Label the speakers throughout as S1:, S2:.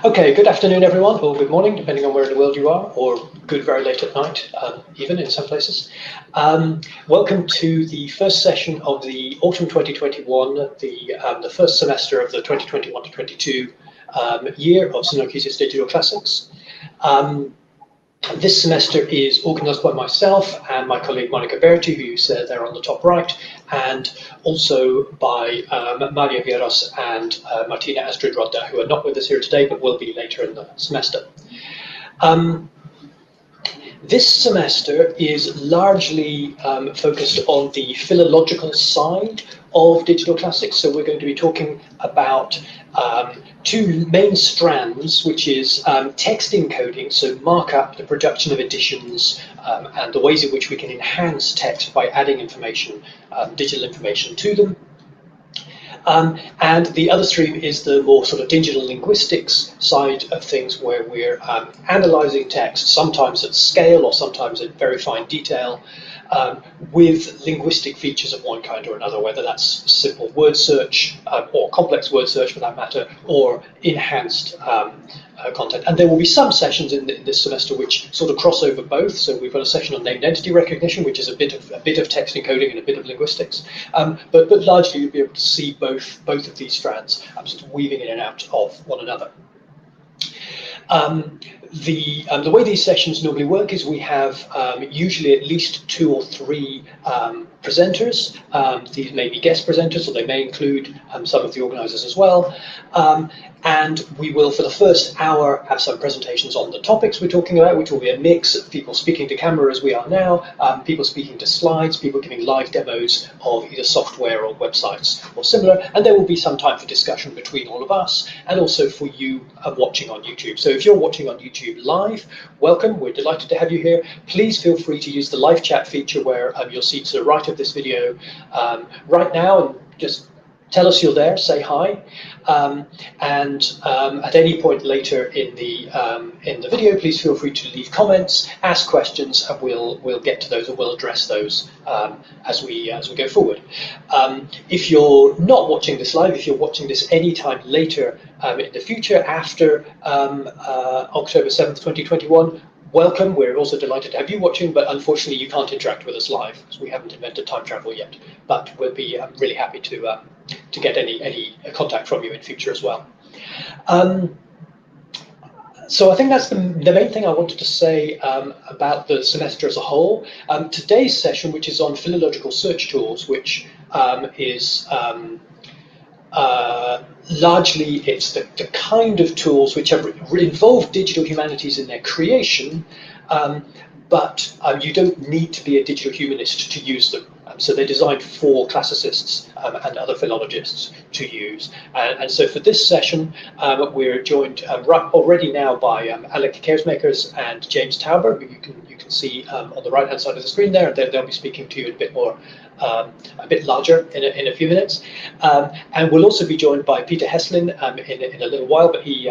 S1: Okay, good afternoon, everyone, or good morning, depending on where in the world you are, or good very late at night, even in some places. Welcome to the first session of the autumn 2021, the first semester of the 2021 to 22 year of SunoikisisDC Digital Classics. This semester is organised by myself and my colleague Monica Berti, who you see there on the top right, and also by Maria Vieras and Martina Astrid-Rodda, who are not with us here today, but will be later in the semester. This semester is largely focused on the philological side of digital classics. So we're going to be talking about two main strands, which is text encoding, so markup, the production of editions, and the ways in which we can enhance text by adding information, digital information to them. And the other stream is the more sort of digital linguistics side of things, where we're analysing text, sometimes at scale or sometimes in very fine detail, with linguistic features of one kind or another, whether that's simple word search or complex word search for that matter, or enhanced content. And there will be some sessions in this semester which sort of cross over both. So we've got a session on named entity recognition, which is a bit of text encoding and a bit of linguistics. But largely you'll be able to see both of these strands sort of weaving in and out of one another. The way these sessions normally work is we have usually at least 2 or 3 presenters. These may be guest presenters, or they may include some of the organisers as well. And we will, for the first hour, have some presentations on the topics we're talking about, which will be a mix of people speaking to camera as we are now, people speaking to slides, people giving live demos of either software or websites or similar, and there will be some time for discussion between all of us, and also for you watching on YouTube. So if you're watching on YouTube live, welcome, we're delighted to have you here. Please feel free to use the live chat feature where you'll see to the right of this video right now, and just tell us you're there, say hi, and at any point later in the video, please feel free to leave comments, ask questions, and we'll get to those, or we'll address those as we go forward. If you're not watching this live, if you're watching this anytime later in the future after October 7th, 2021. Welcome, we're also delighted to have you watching, but unfortunately you can't interact with us live because we haven't invented time travel yet. But we'll be really happy to get any contact from you in future as well. So I think that's the main thing I wanted to say about the semester as a whole. Today's session, which is on philological search tools, which is largely it's the kind of tools which have involved digital humanities in their creation, but you don't need to be a digital humanist to use them. So they're designed for classicists and other philologists to use. And so for this session, we're joined already now by Alek Keersmaekers and James Tauber, who you can see on the right-hand side of the screen there. They'll be speaking to you in a bit more, a bit larger in a few minutes. And we'll also be joined by Peter Heslin in a little while, but he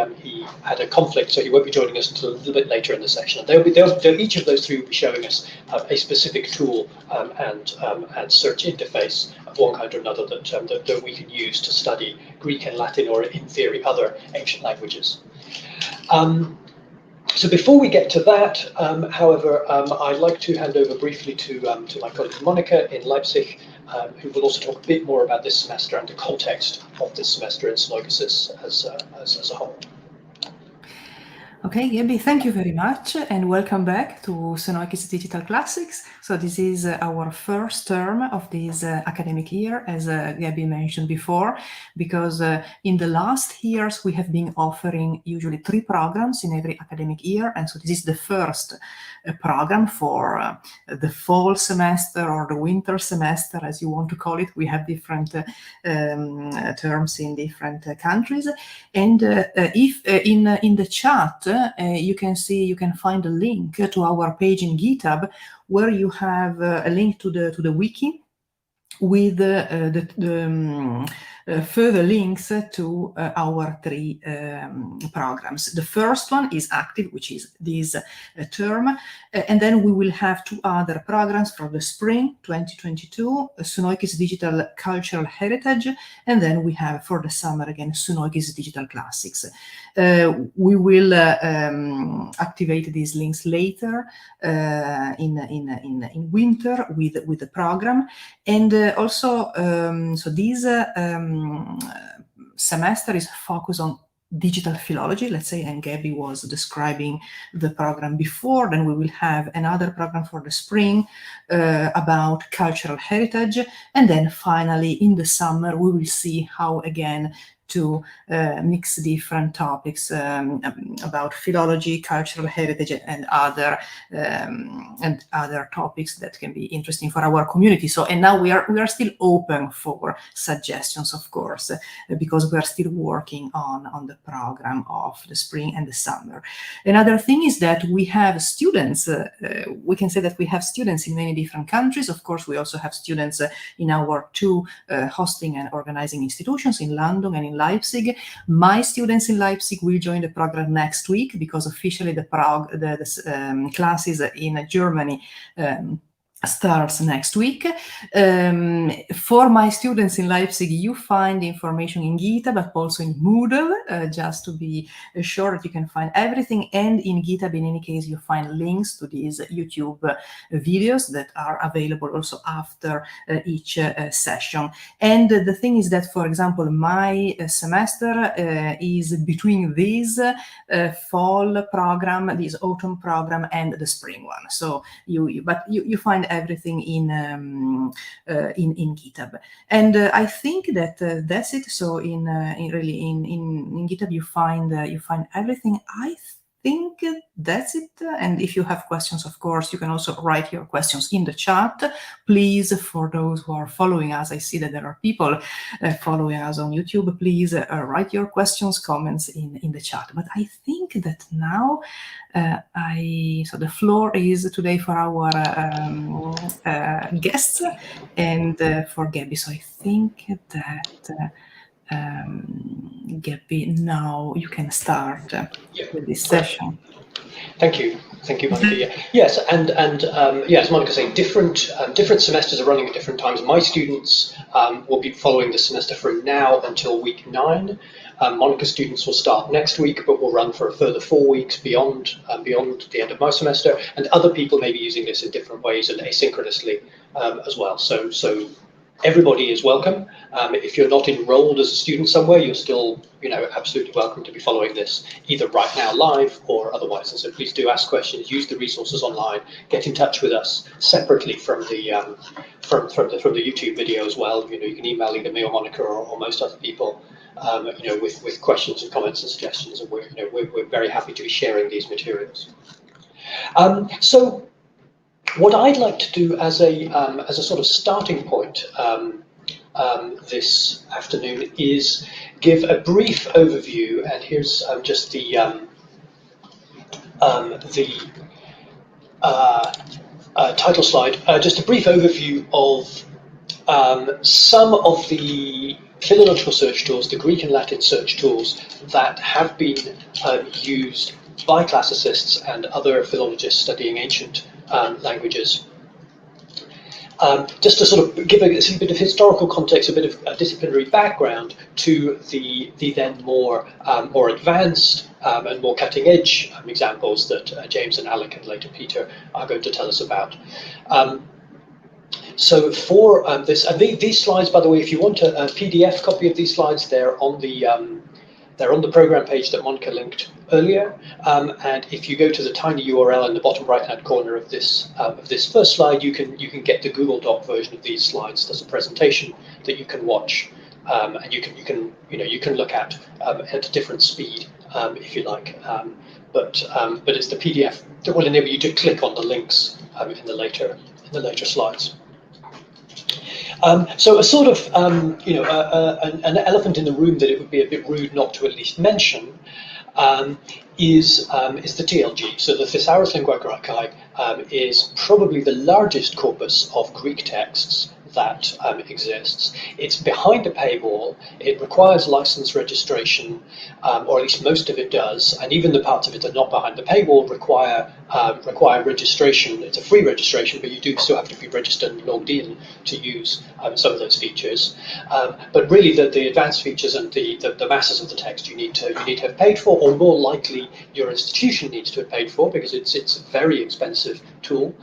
S1: had a conflict, so he won't be joining us until a little bit later in the session. Each of those 3 will be showing us a specific tool and search interface of one kind or another that we can use to study Greek and Latin, or in theory other ancient languages. So before we get to that, however, I'd like to hand over briefly to my colleague Monica in Leipzig, who will also talk a bit more about this semester and the context of this semester in Sunoikisis as a whole.
S2: Okay, Gabi, thank you very much, and welcome back to Sunoikis Digital Classics. So this is our first term of this academic year, as Gabi mentioned before, because in the last years we have been offering usually 3 programs in every academic year, and so this is the first program for the fall semester, or the winter semester, as you want to call it. We have different terms in different countries, and if in the chat you can find a link to our page in GitHub, where you have a link to the wiki with further links to our 3 programs. The first one is active, which is this term, and then we will have 2 other programs for the spring 2022, Sunoikis Digital Cultural Heritage, and then we have for the summer again Sunoikis Digital Classics. We will activate these links later in winter with the program, and also so this semester is focused on digital philology, let's say, and Gabby was describing the program before. Then we will have another program for the spring about cultural heritage, and then finally in the summer we will see how again to mix different topics about philology, cultural heritage, and other topics that can be interesting for our community. So, and now we are still open for suggestions, of course, because we are still working on the program of the spring and the summer. Another thing is that we have students. We can say that we have students in many different countries. Of course, we also have students in our 2 hosting and organizing institutions in London and in Leipzig. My students in Leipzig will join the program next week because officially the classes in Germany starts next week. For my students in Leipzig, you find information in GitHub, but also in Moodle, just to be sure that you can find everything. And in GitHub, in any case, you find links to these YouTube videos that are available also after each session. And the thing is that, for example, my semester is between this fall program, this autumn program, and the spring one. So you find everything in GitHub, and I think that that's it. So in GitHub you find everything. I think that's it. And if you have questions, of course, you can also write your questions in the chat. Please, for those who are following us, I see that there are people following us on YouTube. Please write your questions, comments in the chat. But I think that now so the floor is today for our guests and for Gabby. So I think that Gabby, now you can start with this session.
S1: Thank you, Monica. Yes, and as Monica saying, different semesters are running at different times. My students will be following the semester from now until week 9. Monica's students will start next week, but will run for a further 4 weeks beyond the end of my semester. And other people may be using this in different ways and asynchronously as well. So everybody is welcome. If you're not enrolled as a student somewhere, you're still, absolutely welcome to be following this either right now live or otherwise. And so please do ask questions, use the resources online, get in touch with us separately from the YouTube video as well. You can email either me or Monica or most other people, with questions and comments and suggestions, and we're very happy to be sharing these materials. So what I'd like to do as a sort of starting point this afternoon is give a brief overview, and here's just the title slide. Just a brief overview of some of the philological search tools, the Greek and Latin search tools that have been used by classicists and other philologists studying ancient languages. Just to sort of give a bit of historical context, a bit of disciplinary background to the then more advanced and more cutting-edge examples that James and Alek and later Peter are going to tell us about. So for this, and these slides, by the way, if you want a PDF copy of these slides, they're on the program page that Monica linked earlier. And if you go to the tiny URL in the bottom right-hand corner of this first slide, you can get the Google Doc version of these slides. There's a presentation that you can watch, and you can look at a different speed if you like. But it's the PDF that will enable you to click on the links in the later slides. So a sort of, an elephant in the room that it would be a bit rude not to at least mention is the TLG. So the Thesaurus Linguae Graecae is probably the largest corpus of Greek texts that exists. It's behind a paywall. It requires license registration, or at least most of it does, and even the parts of it that are not behind the paywall require registration. It's a free registration, but you do still have to be registered and logged in to use some of those features. But really, the advanced features and the masses of the text you need to have paid for, or more likely your institution needs to have paid for, because it's a very expensive tool.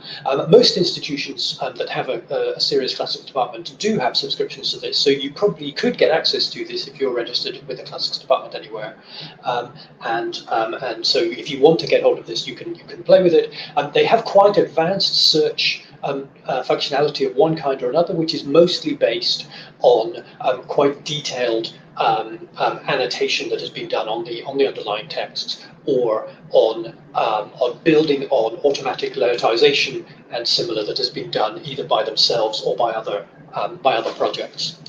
S1: Most institutions that have a serious classics department do have subscriptions to this, so you probably could get access to this if you're registered with a classics department anywhere. And so if you want to get hold of this, you can play with it. They have quite advanced search functionality of one kind or another, which is mostly based on quite detailed annotation that has been done on the underlying texts, or on building on automatic layoutization and similar that has been done either by themselves or by other projects.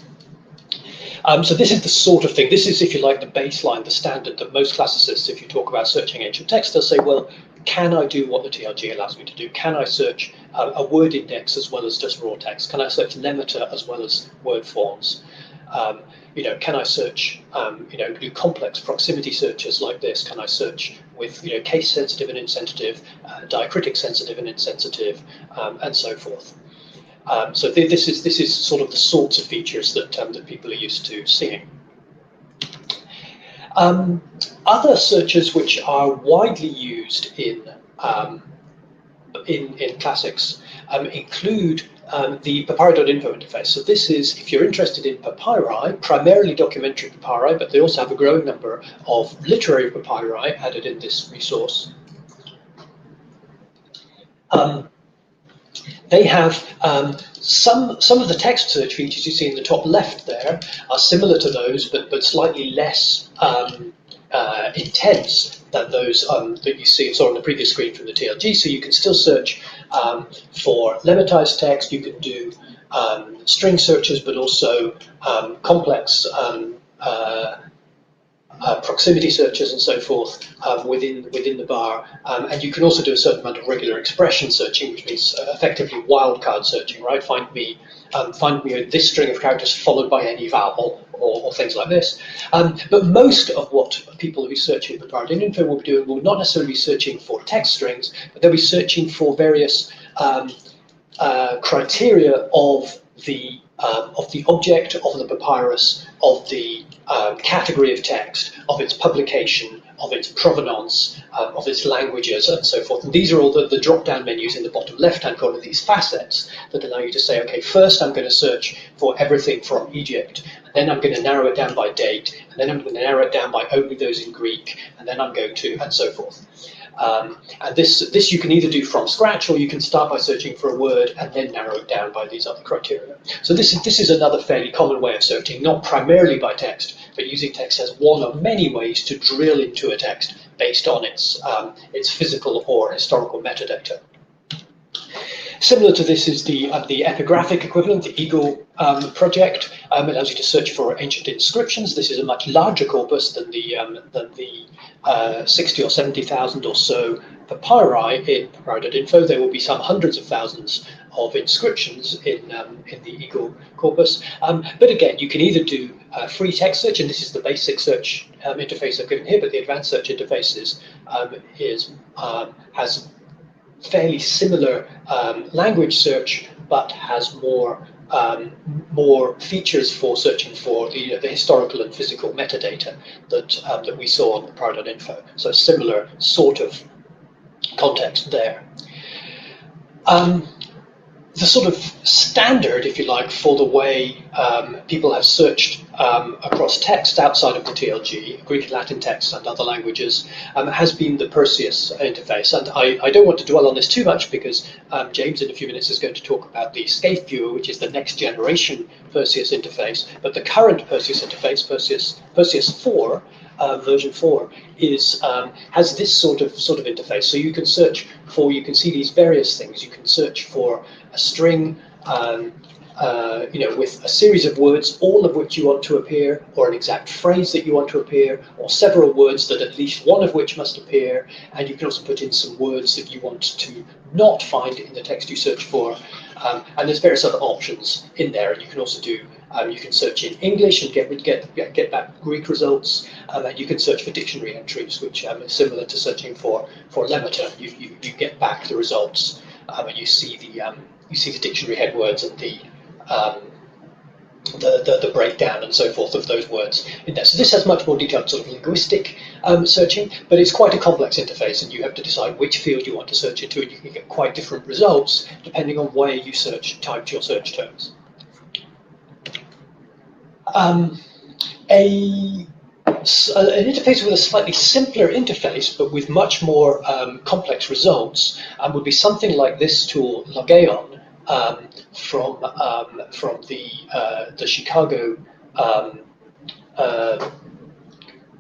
S1: So this is the sort of thing. This is, if you like, the baseline, the standard that most classicists, if you talk about searching ancient texts, they'll say, well, can I do what the TLG allows me to do? Can I search a word index as well as just raw text? Can I search lemata as well as word forms? Can I search, do complex proximity searches like this? Can I search with, case sensitive and insensitive, diacritic sensitive and insensitive, and so forth? So this is sort of the sorts of features that people are used to seeing. Other searches which are widely used in classics include the papyri.info interface. So this is, if you're interested in papyri, primarily documentary papyri, but they also have a growing number of literary papyri added in this resource. They have some of the text search features you see in the top left there are similar to those, but slightly less intense than those that you saw on the previous screen from the TLG. So you can still search for lemmatized text. You can do string searches, but also complex proximity searches and so forth within the bar, and you can also do a certain amount of regular expression searching, which means effectively wildcard searching, right? Find me this string of characters followed by any vowel, or things like this. But most of what people who search in the papyri.info will be doing will not necessarily be searching for text strings, but they'll be searching for various criteria of the object, of the papyrus, of the category of text, of its publication, of its provenance, of its languages, and so forth. And these are all the drop-down menus in the bottom left-hand corner, these facets that allow you to say, okay, first I'm going to search for everything from Egypt, and then I'm going to narrow it down by date, and then I'm going to narrow it down by only those in Greek, and then I'm going to, and so forth. And this you can either do from scratch, or you can start by searching for a word and then narrow it down by these other criteria. So this is another fairly common way of searching, not primarily by text, but using text as one of many ways to drill into a text based on its physical or historical metadata. Similar to this is the epigraphic equivalent, the Eagle project. It allows you to search for ancient inscriptions. This is a much larger corpus than the 60 or 70,000 or so papyri in papyri.info. There will be some hundreds of thousands of inscriptions in the Eagle corpus. But again, you can either do free text search, and this is the basic search interface I've given here, but the advanced search interface has fairly similar language search, but has more features for searching for the historical and physical metadata that we saw on the papyri.info. So similar sort of context there. The sort of standard, if you like, for the way people have searched across text outside of the TLG, Greek and Latin text and other languages, has been the Perseus interface. And I don't want to dwell on this too much, because James in a few minutes is going to talk about the Scaife Viewer, which is the next generation Perseus interface. But the current Perseus interface, Perseus 4, version 4, has this sort of interface. So you can search for, you can see these various things. You can search for a string, with a series of words, all of which you want to appear, or an exact phrase that you want to appear, or several words that at least one of which must appear, and you can also put in some words that you want to not find in the text you search for, and there's various other options in there. And you can also do, you can search in English and get back Greek results, and you can search for dictionary entries, which is similar to searching for lemma term. You get back the results, and you see the dictionary head words and the breakdown and so forth of those words in there. So this has much more detailed sort of linguistic searching, but it's quite a complex interface, and you have to decide which field you want to search into, and you can get quite different results depending on where you typed your search terms. An interface with a slightly simpler interface, but with much more complex results, would be something like this tool, Logeon, from the Chicago,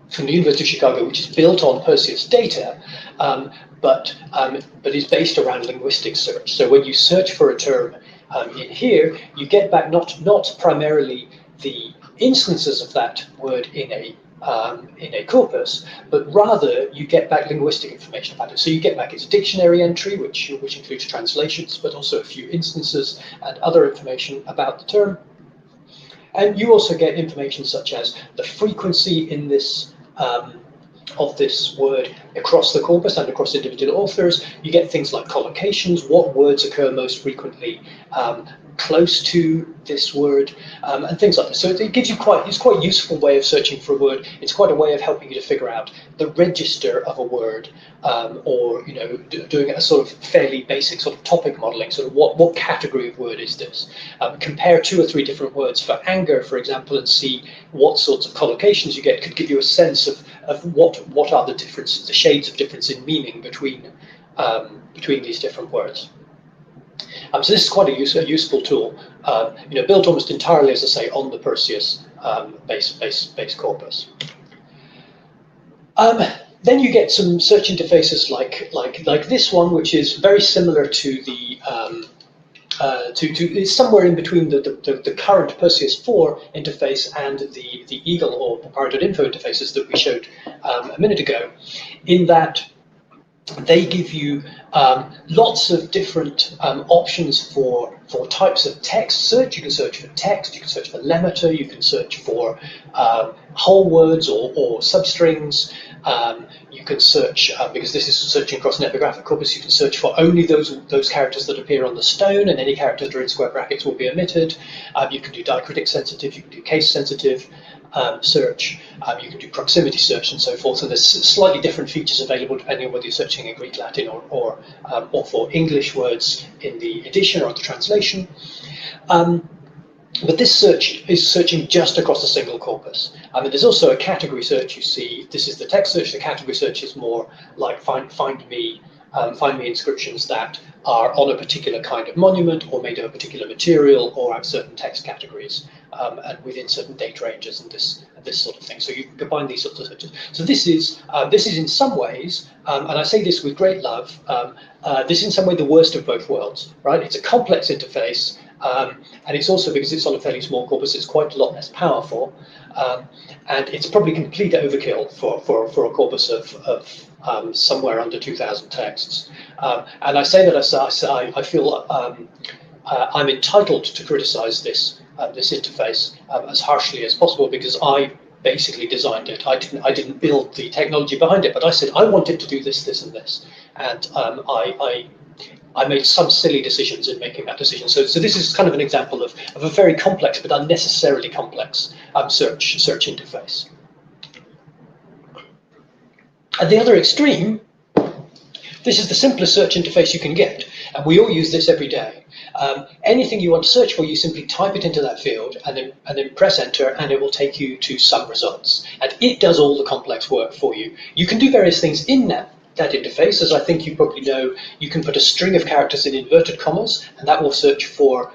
S1: from the University of Chicago, which is built on Perseus data, but is based around linguistic search. So when you search for a term in here, you get back not primarily the instances of that word in a corpus, but rather you get back linguistic information about it. So you get back its dictionary entry, which includes translations, but also a few instances and other information about the term. And you also get information such as the frequency in this of this word across the corpus and across individual authors. You get things like collocations, what words occur most frequently close to this word, and things like this. So it gives you it's quite a useful way of searching for a word. It's quite a way of helping you to figure out the register of a word, or doing a sort of fairly basic sort of topic modeling. Sort of what category of word is this? Compare 2 or 3 different words for anger, for example, and see what sorts of collocations you get. Could give you a sense of what are the shades of difference in meaning between these different words. So this is quite a useful tool, built almost entirely, as I say, on the Perseus base corpus. Then you get some search interfaces like this one, which is very similar to the it's somewhere in between the current Perseus 4 interface and the Eagle or Papyri.info interfaces that we showed a minute ago, in that they give you lots of different options for types of text search. You can search for text, you can search for lemmata, you can search for whole words or substrings. You can search, because this is searching across an epigraphic corpus, you can search for only those characters that appear on the stone, and any characters that are in square brackets will be omitted. You can do diacritic sensitive, you can do case sensitive search, you can do proximity search and so forth. So there's slightly different features available depending on whether you're searching in Greek, Latin, or for English words in the edition or the translation. But this search is searching just across a single corpus. There's also a category search. You see, this is the text search. The category search is more like find me inscriptions that are on a particular kind of monument, or made of a particular material, or have certain text categories, and within certain date ranges, and this sort of thing. So you can combine these sorts of searches. So this is in some ways, and I say this with great love, this is in some way the worst of both worlds, right? It's a complex interface. And it's also, because it's on a fairly small corpus, it's quite a lot less powerful, and it's probably complete overkill for a corpus of somewhere under 2,000 texts. And I say that I feel I'm entitled to criticize this interface as harshly as possible, because I basically designed it. I didn't build the technology behind it, but I said I want it to do this, this, and this, and I made some silly decisions in making that decision. So this is kind of an example of a very complex but unnecessarily complex search interface. At the other extreme, this is the simplest search interface you can get, and we all use this every day. Anything you want to search for, you simply type it into that field and then press enter, and it will take you to some results. And it does all the complex work for you. You can do various things in that interface. As I think you probably know, you can put a string of characters in inverted commas, and that will search for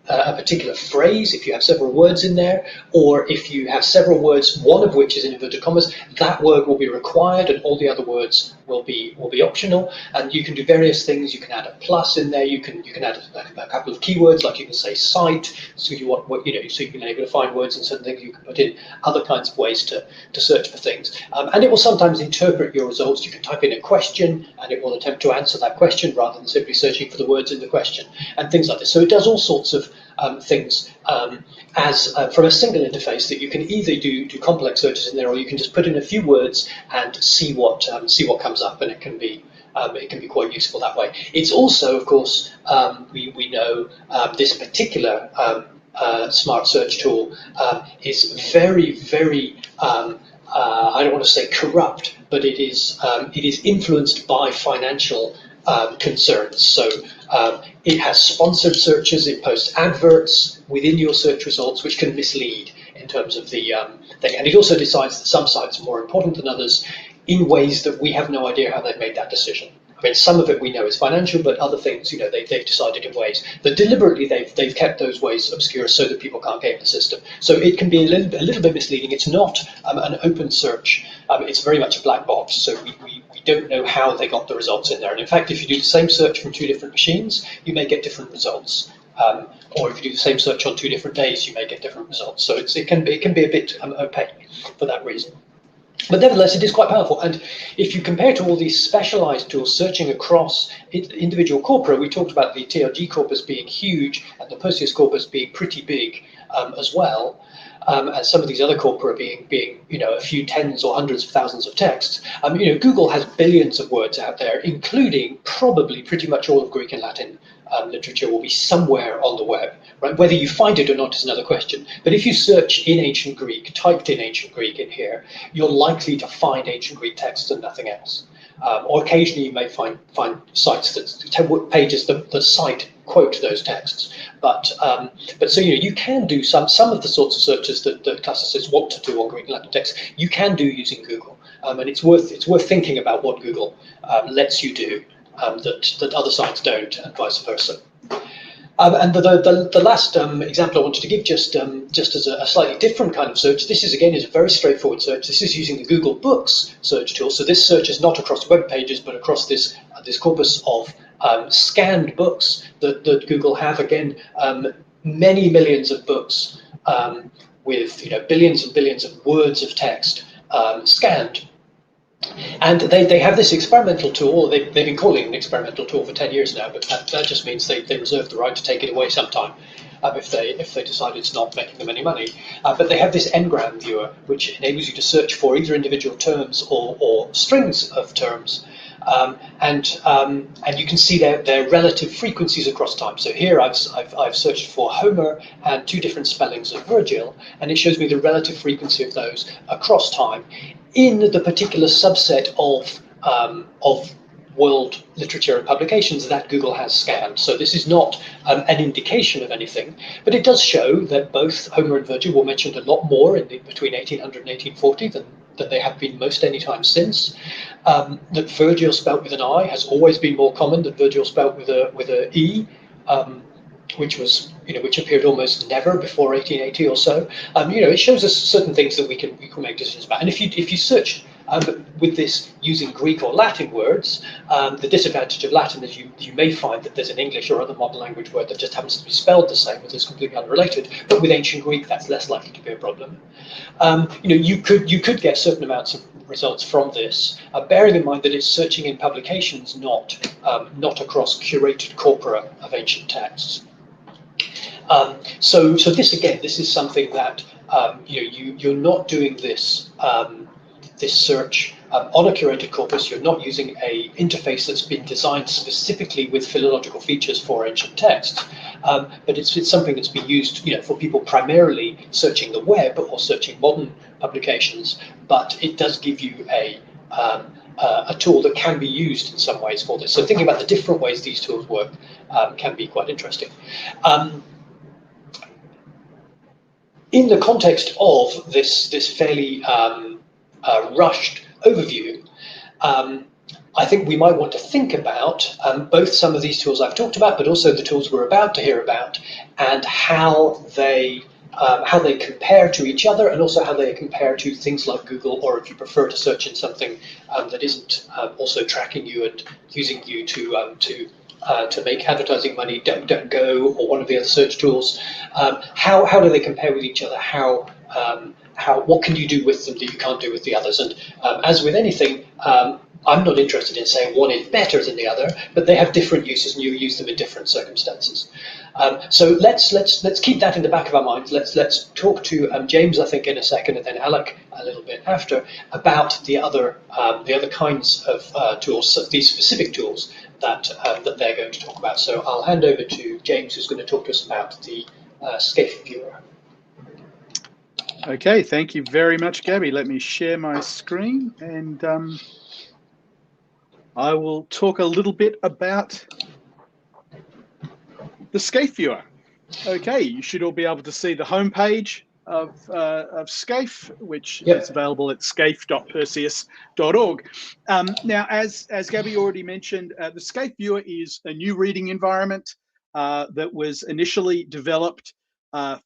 S1: a particular phrase, if you have several words in there, or if you have several words, one of which is in inverted commas, that word will be required and all the other words will be optional. And you can do various things. You can add a plus in there. You can add a couple of keywords, like you can say cite, so you want so you can able to find words and certain things. You can put in other kinds of ways to search for things, and it will sometimes interpret your results. You can type in a question, and it will attempt to answer that question rather than simply searching for the words in the question, and things like this. So it does all sorts of things from a single interface that you can either do complex searches in there, or you can just put in a few words and see what comes up, and it can be quite useful that way. It's also, of course, we know this particular smart search tool is very, very I don't want to say corrupt, but it is influenced by financial concerns. So it has sponsored searches, it posts adverts within your search results, which can mislead in terms of the thing. And it also decides that some sites are more important than others in ways that we have no idea how they've made that decision. I mean, some of it we know is financial, but other things, they've decided in ways that deliberately they've kept those ways obscure so that people can't game the system. So it can be a little bit misleading. It's not an open search. It's very much a black box. So we don't know how they got the results in there. And in fact, if you do the same search from two different machines, you may get different results. Or if you do the same search on 2 different days, you may get different results. So it can be a bit opaque for that reason. But nevertheless, it is quite powerful. And if you compare to all these specialized tools searching across individual corpora, we talked about the TRG corpus being huge and the Perseus corpus being pretty big as well, and some of these other corpora being a few tens or hundreds of thousands of texts. Google has billions of words out there, including probably pretty much all of Greek and Latin literature will be somewhere on the web. Right? Whether you find it or not is another question. But if you search in ancient Greek, typed in ancient Greek in here, you're likely to find ancient Greek texts and nothing else. Or occasionally you may find sites pages that cite quote those texts. But so you can do some of the sorts of searches that classicists want to do on Greek and Latin texts. You can do using Google, and it's worth thinking about what Google lets you do that other sites don't, and vice versa. And the last example I wanted to give, just as a slightly different kind of search, this is a very straightforward search. This is using the Google Books search tool. So this search is not across web pages, but across this corpus of scanned books that Google have. Again, many millions of books with billions and billions of words of text scanned. And they have this experimental tool. They've been calling it an experimental tool for 10 years now, but that just means they reserve the right to take it away sometime if they decide it's not making them any money. But they have this Engram Viewer, which enables you to search for either individual terms or strings of terms. And you can see their relative frequencies across time. So here I've searched for Homer and 2 different spellings of Virgil, and it shows me the relative frequency of those across time in the particular subset of world literature and publications that Google has scanned. So this is not an indication of anything, but it does show that both Homer and Virgil were mentioned a lot more between 1800 and 1840 than they have been most any time since. That Virgil spelt with an I has always been more common than Virgil spelt with a E, which appeared almost never before 1880 or so. It shows us certain things that we can make decisions about. And if you search with this using Greek or Latin words, the disadvantage of Latin is you may find that there's an English or other modern language word that just happens to be spelled the same, but is completely unrelated. But with ancient Greek, that's less likely to be a problem. You could get certain amounts of results from this, bearing in mind that it's searching in publications, not across curated corpora of ancient texts. So this is something that you're not doing this search on a curated corpus. You're not using a interface that's been designed specifically with philological features for ancient texts, but it's something that's been used for people primarily searching the web or searching modern publications. But it does give you a tool that can be used in some ways for this. So thinking about the different ways these tools work can be quite interesting. In the context of this fairly rushed overview, I think we might want to think about both some of these tools I've talked about, but also the tools we're about to hear about, and how they compare to each other, and also how they compare to things like Google, or if you prefer to search in something that isn't also tracking you and using you to make advertising money, DuckDuckGo or one of the other search tools. How do they compare with each other? What can you do with them that you can't do with the others? And as with anything, I'm not interested in saying one is better than the other, but they have different uses, and you use them in different circumstances. So let's keep that in the back of our minds. Let's talk to James, I think, in a second, and then Alek a little bit after, about the other kinds of tools, so these specific tools that they're going to talk about. So I'll hand over to James, who's going to talk to us about the Scaife Viewer.
S3: Okay, thank you very much, Gabby. Let me share my screen, and I will talk a little bit about the Scaife Viewer. Okay, you should all be able to see the homepage of Scaife, which is available at scaife.perseus.org. Now, as Gabby already mentioned, the Scaife Viewer is a new reading environment that was initially developed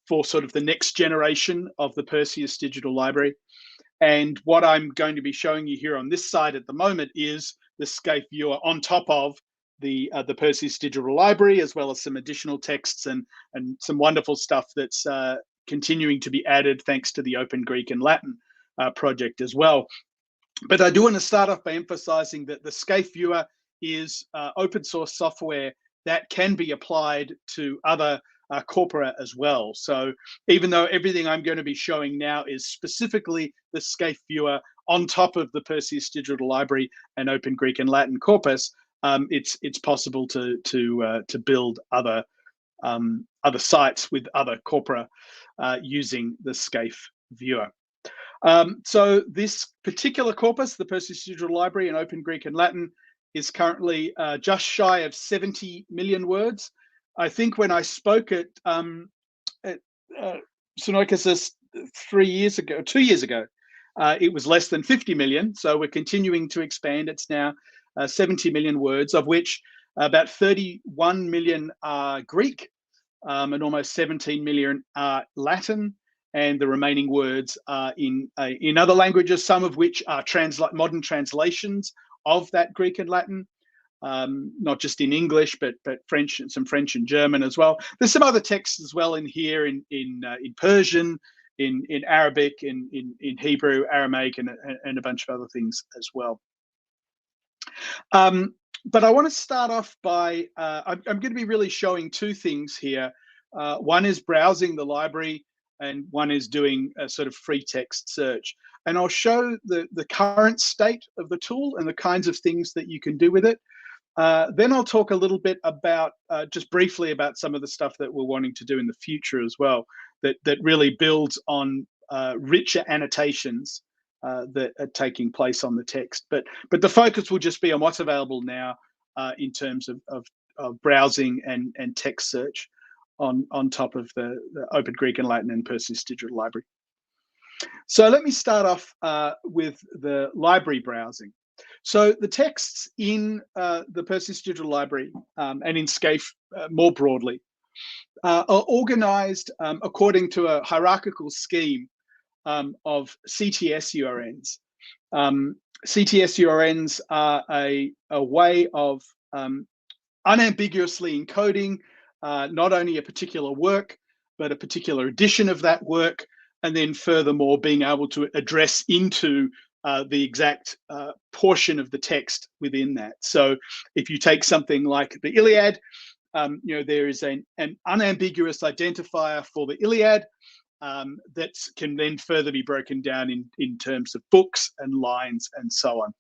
S3: for sort of the next generation of the Perseus Digital Library. And what I'm going to be showing you here on this side at the moment is the Scaife Viewer on top of the Perseus Digital Library, as well as some additional texts and some wonderful stuff that's continuing to be added thanks to the Open Greek and Latin project as well. But I do want to start off by emphasizing that the Scaife Viewer is open source software that can be applied to other corpora as well. So even though everything I'm going to be showing now is specifically the Scaife Viewer on top of the Perseus Digital Library and Open Greek and Latin corpus, it's possible to build other sites with other corpora using the Scaife Viewer. So this particular corpus, the Perseus Digital Library and Open Greek and Latin, is currently just shy of 70 million words. I think when I spoke at Sunoikisis 2 years ago, it was less than 50 million. So we're continuing to expand. It's now 70 million words, of which about 31 million are Greek and almost 17 million are Latin, and the remaining words are in other languages, some of which are modern translations of that Greek and Latin. Not just in English, but French, and some French and German as well. There's some other texts as well in here in Persian, in Arabic, in Hebrew, Aramaic, and a bunch of other things as well. But I want to start off by I'm going to be really showing two things here. One is browsing the library, and one is doing a sort of free text search. And I'll show the current state of the tool and the kinds of things that you can do with it. Then I'll talk a little bit about, just briefly, about some of the stuff that we're wanting to do in the future as well, that really builds on richer annotations that are taking place on the text. But the focus will just be on what's available now in terms of browsing and text search on top of the Open Greek and Latin and Perseus Digital Library. So let me start off with the library browsing. So the texts in the Perseus Digital Library and in Scaife more broadly are organized according to a hierarchical scheme of CTS URNs. CTS URNs are a way of unambiguously encoding not only a particular work, but a particular edition of that work, and then furthermore being able to address into the exact portion of the text within that. So if you take something like the Iliad, there is an unambiguous identifier for the Iliad that can then further be broken down in terms of books and lines and so on.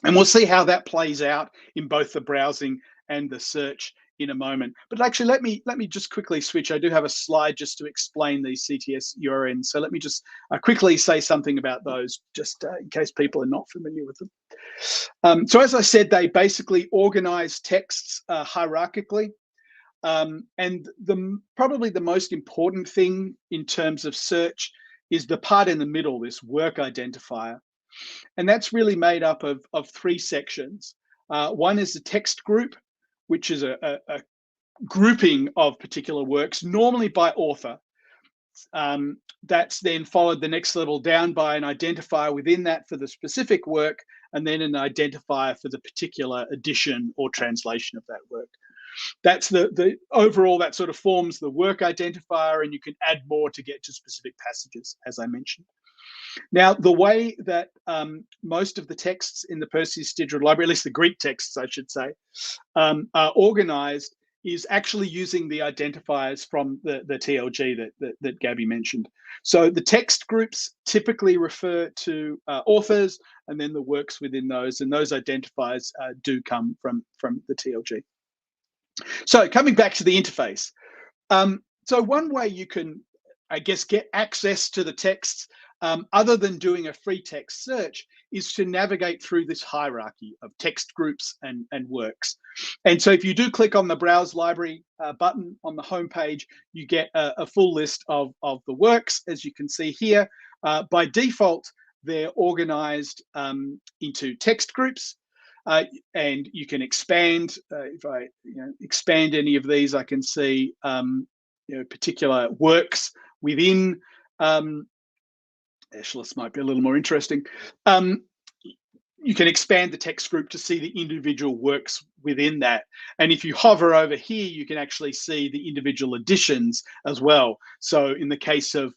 S3: And we'll see how that plays out in both the browsing and the search in a moment. But actually, let me just quickly switch. I do have a slide just to explain these CTS URNs. So let me just quickly say something about those, just in case people are not familiar with them. So as I said, they basically organize texts hierarchically. And probably the most important thing in terms of search is the part in the middle, this work identifier. And that's really made up of three sections. One is the text group, which is a grouping of particular works, normally by author. That's then followed the next level down by an identifier within that for the specific work, and then an identifier for the particular edition or translation of that work. That's the overall, that sort of forms the work identifier, and you can add more to get to specific passages, as I mentioned. Now, the way that most of the texts in the Perseus Digital Library, at least the Greek texts, I should say, are organized is actually using the identifiers from the TLG that Gabby mentioned. So the text groups typically refer to authors, and then the works within those, and those identifiers do come from the TLG. So coming back to the interface. So one way you can, I guess, get access to the texts other than doing a free text search is to navigate through this hierarchy of text groups and works. And so if you do click on the Browse Library button on the home page, you get a full list of the works, as you can see here. By default, they're organized into text groups. And you can expand. If I expand any of these, I can see particular works within. Aeschylus might be a little more interesting. You can expand the text group to see the individual works within that. And if you hover over here, you can actually see the individual editions as well. So in the case of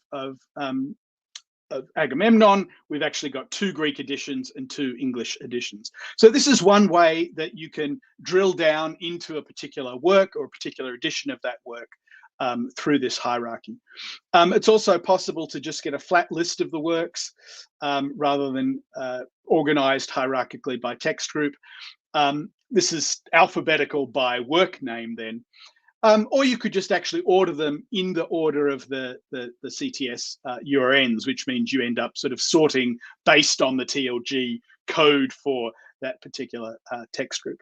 S3: Agamemnon, we've actually got 2 Greek editions and 2 English editions. So this is one way that you can drill down into a particular work or a particular edition of that work through this hierarchy. It's also possible to just get a flat list of the works rather than organized hierarchically by text group. This is alphabetical by work name then. Or you could just actually order them in the order of the CTS URNs, which means you end up sort of sorting based on the TLG code for that particular text group.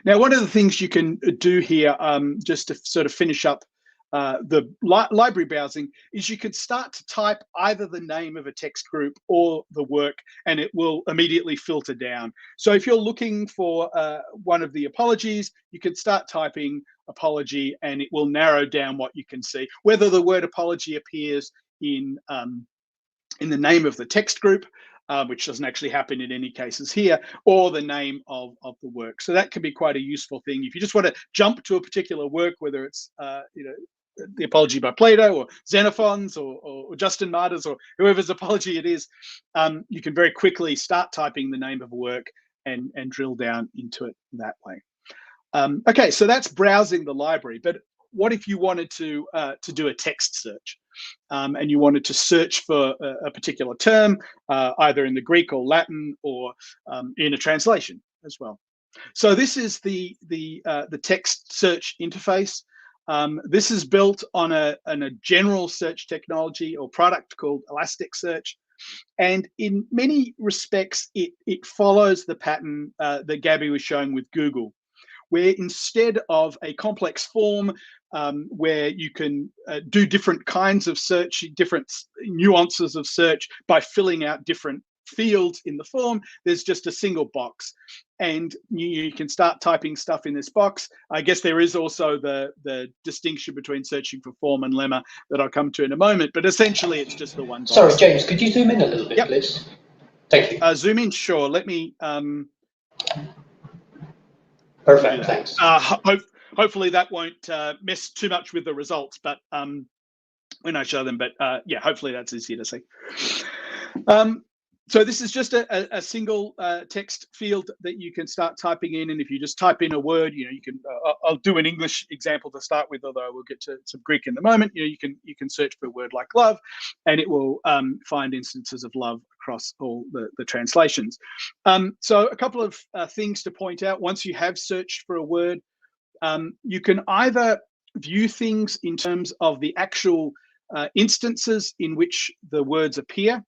S3: Now, one of the things you can do here, just to sort of finish up the library browsing, is you could start to type either the name of a text group or the work, and it will immediately filter down. So if you're looking for one of the apologies, you can start typing apology, and it will narrow down what you can see. Whether the word apology appears in the name of the text group, which doesn't actually happen in any cases here, or the name of the work. So that can be quite a useful thing. If you just want to jump to a particular work, whether it's the Apology by Plato or Xenophon's or Justin Martyr's or whoever's apology it is, you can very quickly start typing the name of a work and drill down into it that way. Okay, so that's browsing the library. But what if you wanted to do a text search and you wanted to search for a particular term, either in the Greek or Latin or in a translation as well? So this is the text search interface. This is built on a general search technology or product called Elasticsearch. And in many respects, it follows the pattern that Gabby was showing with Google, where instead of a complex form where you can do different kinds of search, different nuances of search by filling out different fields in the form, there's just a single box. And you can start typing stuff in this box. I guess there is also the distinction between searching for form and lemma that I'll come to in a moment, but essentially it's just the one box.
S1: Sorry, James, could you zoom in a little bit, please? Thank you.
S3: Zoom in, sure. Let me...
S1: Perfect, thanks.
S3: Hopefully that won't mess too much with the results, but when I show them, but yeah, hopefully that's easier to see. So this is just a single text field that you can start typing in, and if you just type in a word, you can. I'll do an English example to start with, although we'll get to some Greek in a moment. You can search for a word like love, and it will find instances of love across all the translations. So a couple of things to point out. Once you have searched for a word, you can either view things in terms of the actual instances in which the words appear,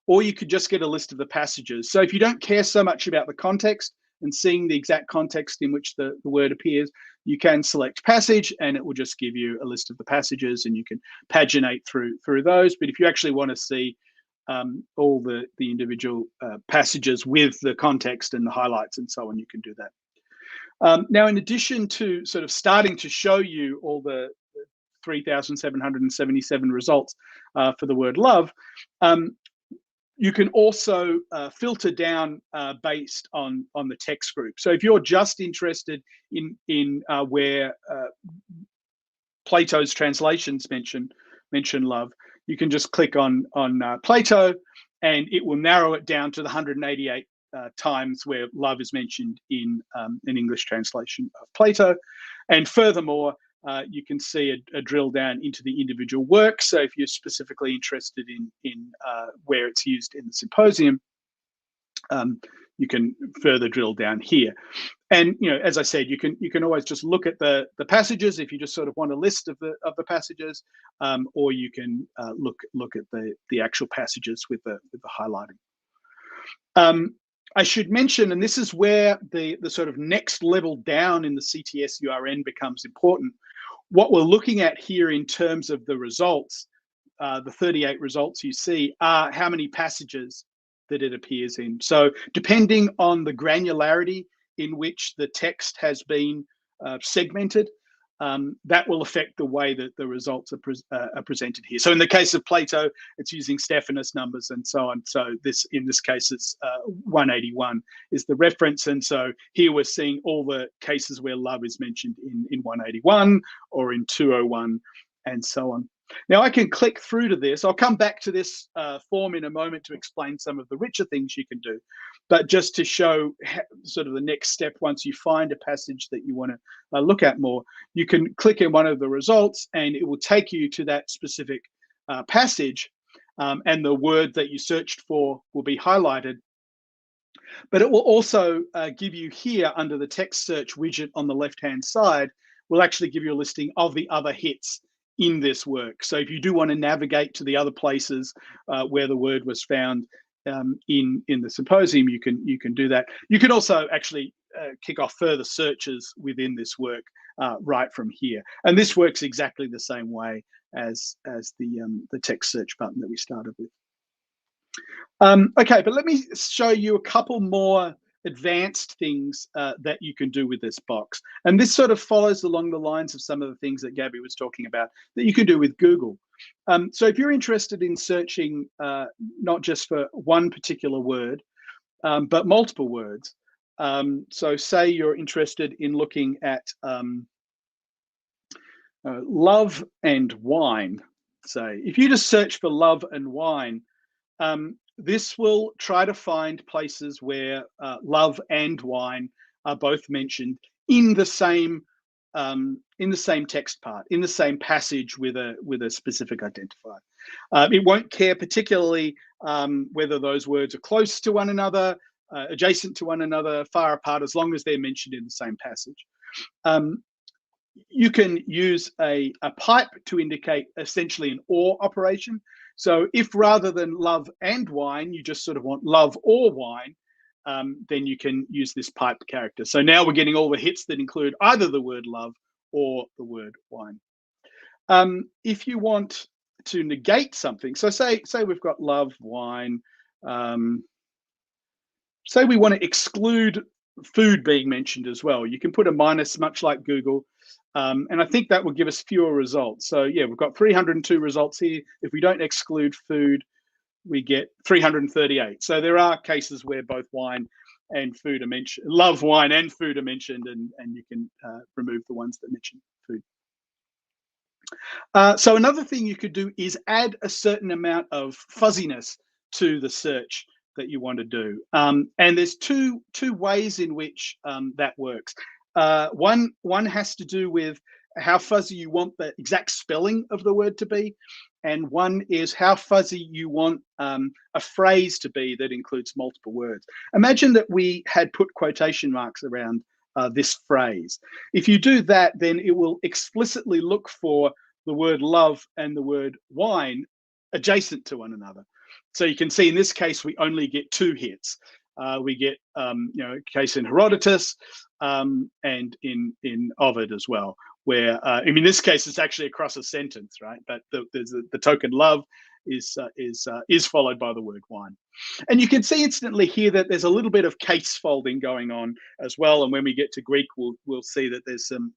S3: or you could just get a list of the passages. So if you don't care so much about the context and seeing the exact context in which the word appears, you can select passage and it will just give you a list of the passages and you can paginate through those. But if you actually want to see all the individual passages with the context and the highlights and so on. You can do that. Now, in addition to sort of starting to show you all the 3,777 results for the word love, you can also filter down based on the text group. So if you're just interested in where Plato's translations mention love, you can just click on Plato, and it will narrow it down to the 188 times where love is mentioned in an English translation of Plato. And furthermore, you can see a drill down into the individual works. So if you're specifically interested in where it's used in the symposium, you can further drill down here. And as I said, you can always just look at the passages if you just sort of want a list of the passages, or you can look at the actual passages with the highlighting. I should mention, and this is where the sort of next level down in the CTS URN becomes important. What we're looking at here in terms of the results, the 38 results you see, are how many passages that it appears in. So depending on the granularity in which the text has been segmented, that will affect the way that the results are presented here. So in the case of Plato, it's using Stephanus numbers and so on. So in this case, it's 181 is the reference. And so here we're seeing all the cases where love is mentioned in 181 or in 201 and so on. Now I can click through to this. I'll come back to this form in a moment to explain some of the richer things you can do. But just to show sort of the next step, once you find a passage that you want to look at more, you can click in one of the results and it will take you to that specific passage, and the word that you searched for will be highlighted. But it will also give you here under the text search widget on the left-hand side, will actually give you a listing of the other hits in this work. So if you do want to navigate to the other places where the word was found in the symposium, you can do that. You can also actually kick off further searches within this work right from here. And this works exactly the same way as the text search button that we started with. Okay, but let me show you a couple more advanced things that you can do with this box. And this sort of follows along the lines of some of the things that Gabby was talking about that you can do with Google. So if you're interested in searching not just for one particular word, but multiple words, so say you're interested in looking at love and wine, say, if you just search for love and wine, this will try to find places where love and wine are both mentioned in the same text part, in the same passage with a specific identifier. It won't care particularly whether those words are close to one another, adjacent to one another, far apart, as long as they're mentioned in the same passage. You can use a pipe to indicate essentially an or operation. So if rather than love and wine, you just sort of want love or wine, then you can use this pipe character. So now we're getting all the hits that include either the word love or the word wine. If you want to negate something, so say we've got love, wine, say we want to exclude food being mentioned as well. You can put a minus, much like Google, and I think that will give us fewer results. So yeah, we've got 302 results here. If we don't exclude food, we get 338. So there are cases where both wine and food are mentioned, love, wine, and food are mentioned, and you can remove the ones that mention food. So another thing you could do is add a certain amount of fuzziness to the search that you want to do. And there's two ways in which that works. One has to do with how fuzzy you want the exact spelling of the word to be, and one is how fuzzy you want a phrase to be that includes multiple words. Imagine that we had put quotation marks around this phrase. If you do that, then it will explicitly look for the word love and the word wine adjacent to one another. So you can see in this case, we only get 2 hits. We get a case in Herodotus and in Ovid as well, where in this case, it's actually across a sentence, right? But there's the token love is followed by the word wine. And you can see instantly here that there's a little bit of case folding going on as well. And when we get to Greek, we'll see that there's some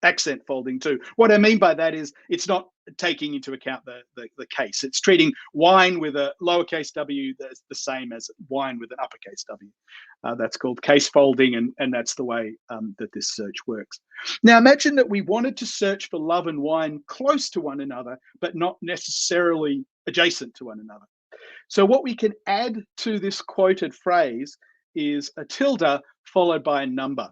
S3: accent folding too. What I mean by that is it's not taking into account the case. It's treating wine with a lowercase w that's the same as wine with an uppercase w. That's called case folding, and that's the way that this search works. Now imagine that we wanted to search for love and wine close to one another, but not necessarily adjacent to one another. So what we can add to this quoted phrase is a tilde followed by a number.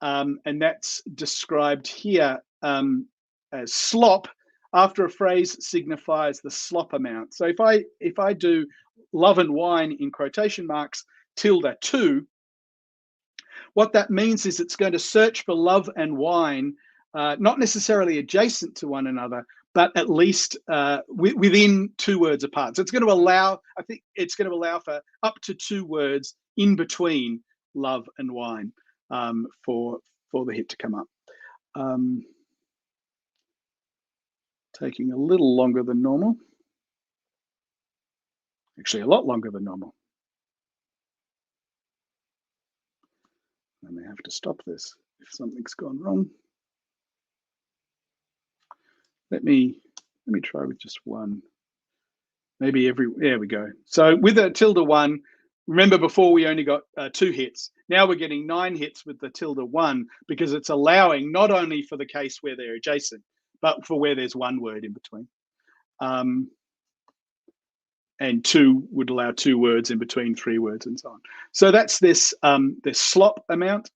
S3: And that's described here as slop. After a phrase signifies the slop amount. So if I do love and wine in quotation marks tilde 2, what that means is it's going to search for love and wine, not necessarily adjacent to one another, but at least within 2 words apart. So it's going to allow, I think it's going to allow for up to 2 words in between love and wine for the hit to come up. Taking a little longer than normal. Actually, a lot longer than normal. I may have to stop this if something's gone wrong. Let me try with just one. Maybe there we go. So with a tilde 1, remember before we only got 2 hits. Now we're getting 9 hits with the tilde 1 because it's allowing not only for the case where they're adjacent, but for where there's 1 word in between. And 2 would allow 2 words in between 3 words and so on. So that's this slop amount.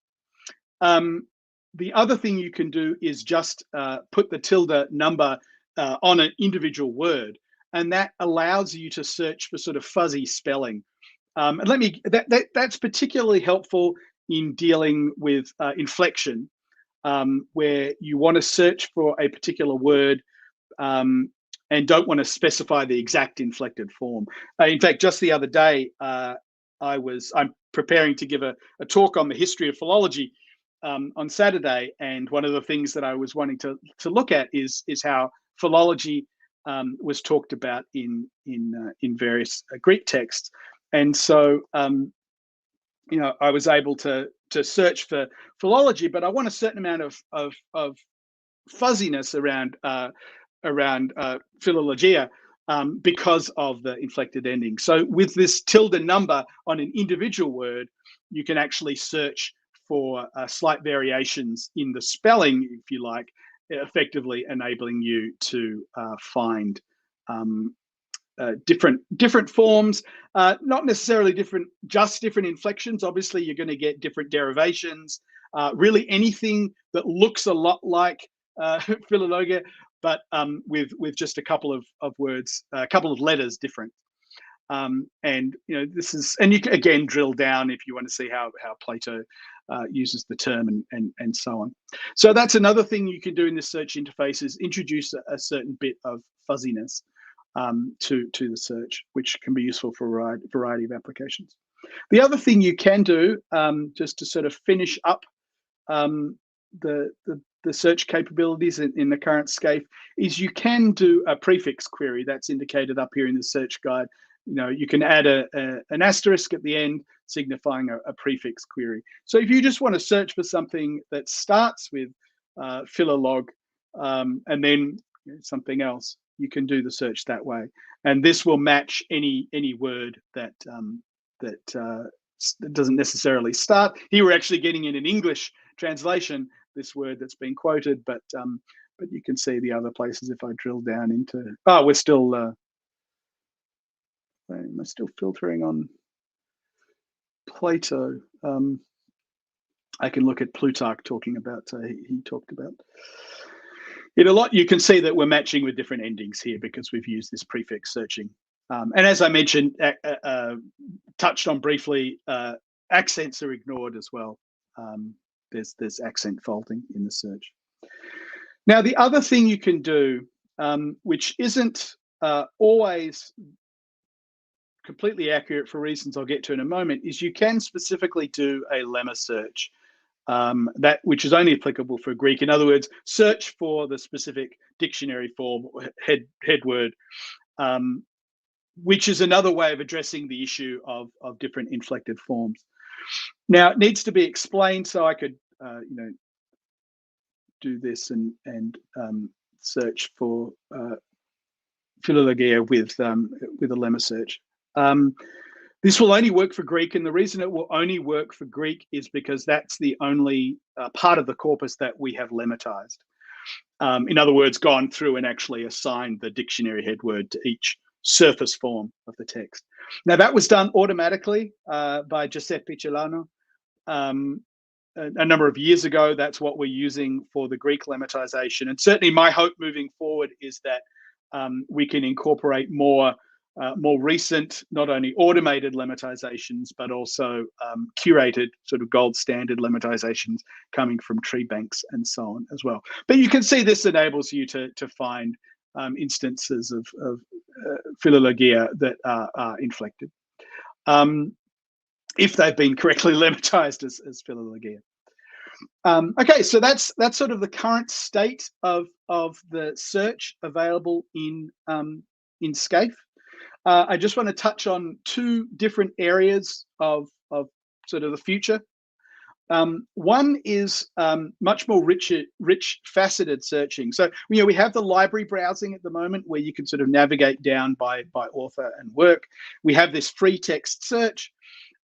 S3: The other thing you can do is just put the tilde number on an individual word, and that allows you to search for sort of fuzzy spelling. And that's particularly helpful in dealing with inflection, where you want to search for a particular word and don't want to specify the exact inflected form. In fact, just the other day, I'm preparing to give a talk on the history of philology on Saturday, and one of the things that I was wanting to look at is how philology was talked about in various Greek texts. And so, I was able to search for philology, but I want a certain amount of fuzziness around philologia because of the inflected ending. So with this tilde number on an individual word, you can actually search for slight variations in the spelling, if you like, effectively enabling you to find different forms, not necessarily just different inflections. Obviously, you're going to get different derivations, really anything that looks a lot like philologia, but with just a couple of words, a couple of letters different. And this is, and you can again drill down if you want to see how Plato uses the term and so on. So that's another thing you can do in this search interface, is introduce a certain bit of fuzziness to the search, which can be useful for a variety of applications. The other thing you can do, just to sort of finish up the search capabilities in the current Scaife, is you can do a prefix query that's indicated up here in the search guide. You can add an asterisk at the end signifying a prefix query. So if you just want to search for something that starts with philolog and then something else, you can do the search that way, and this will match any word that doesn't necessarily start. Here we're actually getting in an English translation this word that's been quoted, but you can see the other places if I drill down into. Oh, we're still. Am I still filtering on Plato? I can look at Plutarch talking about. He talked about it a lot. You can see that we're matching with different endings here because we've used this prefix searching. And as I mentioned, touched on briefly, accents are ignored as well. There's accent folding in the search. Now, the other thing you can do, which isn't always completely accurate for reasons I'll get to in a moment, is you can specifically do a lemma search, which is only applicable for Greek. In other words, search for the specific dictionary form, head word, which is another way of addressing the issue of different inflected forms. Now, it needs to be explained, so I could, do this and search for Philological with a lemma search. This will only work for Greek, and the reason it will only work for Greek is because that's the only part of the corpus that we have lemmatized. In other words, gone through and actually assigned the dictionary head word to each surface form of the text. Now, that was done automatically by Giuseppe Celano a number of years ago. That's what we're using for the Greek lemmatization. And certainly my hope moving forward is that we can incorporate more recent, not only automated lemmatizations, but also curated sort of gold standard lemmatizations coming from tree banks and so on as well. But you can see this enables you to find instances of Philological that are inflected, if they've been correctly lemmatized as Philological. Okay, so that's sort of the current state of the search available in Scaife. I just want to touch on two different areas of sort of the future. One is much more rich, faceted searching. So we have the library browsing at the moment, where you can sort of navigate down by author and work. We have this free text search.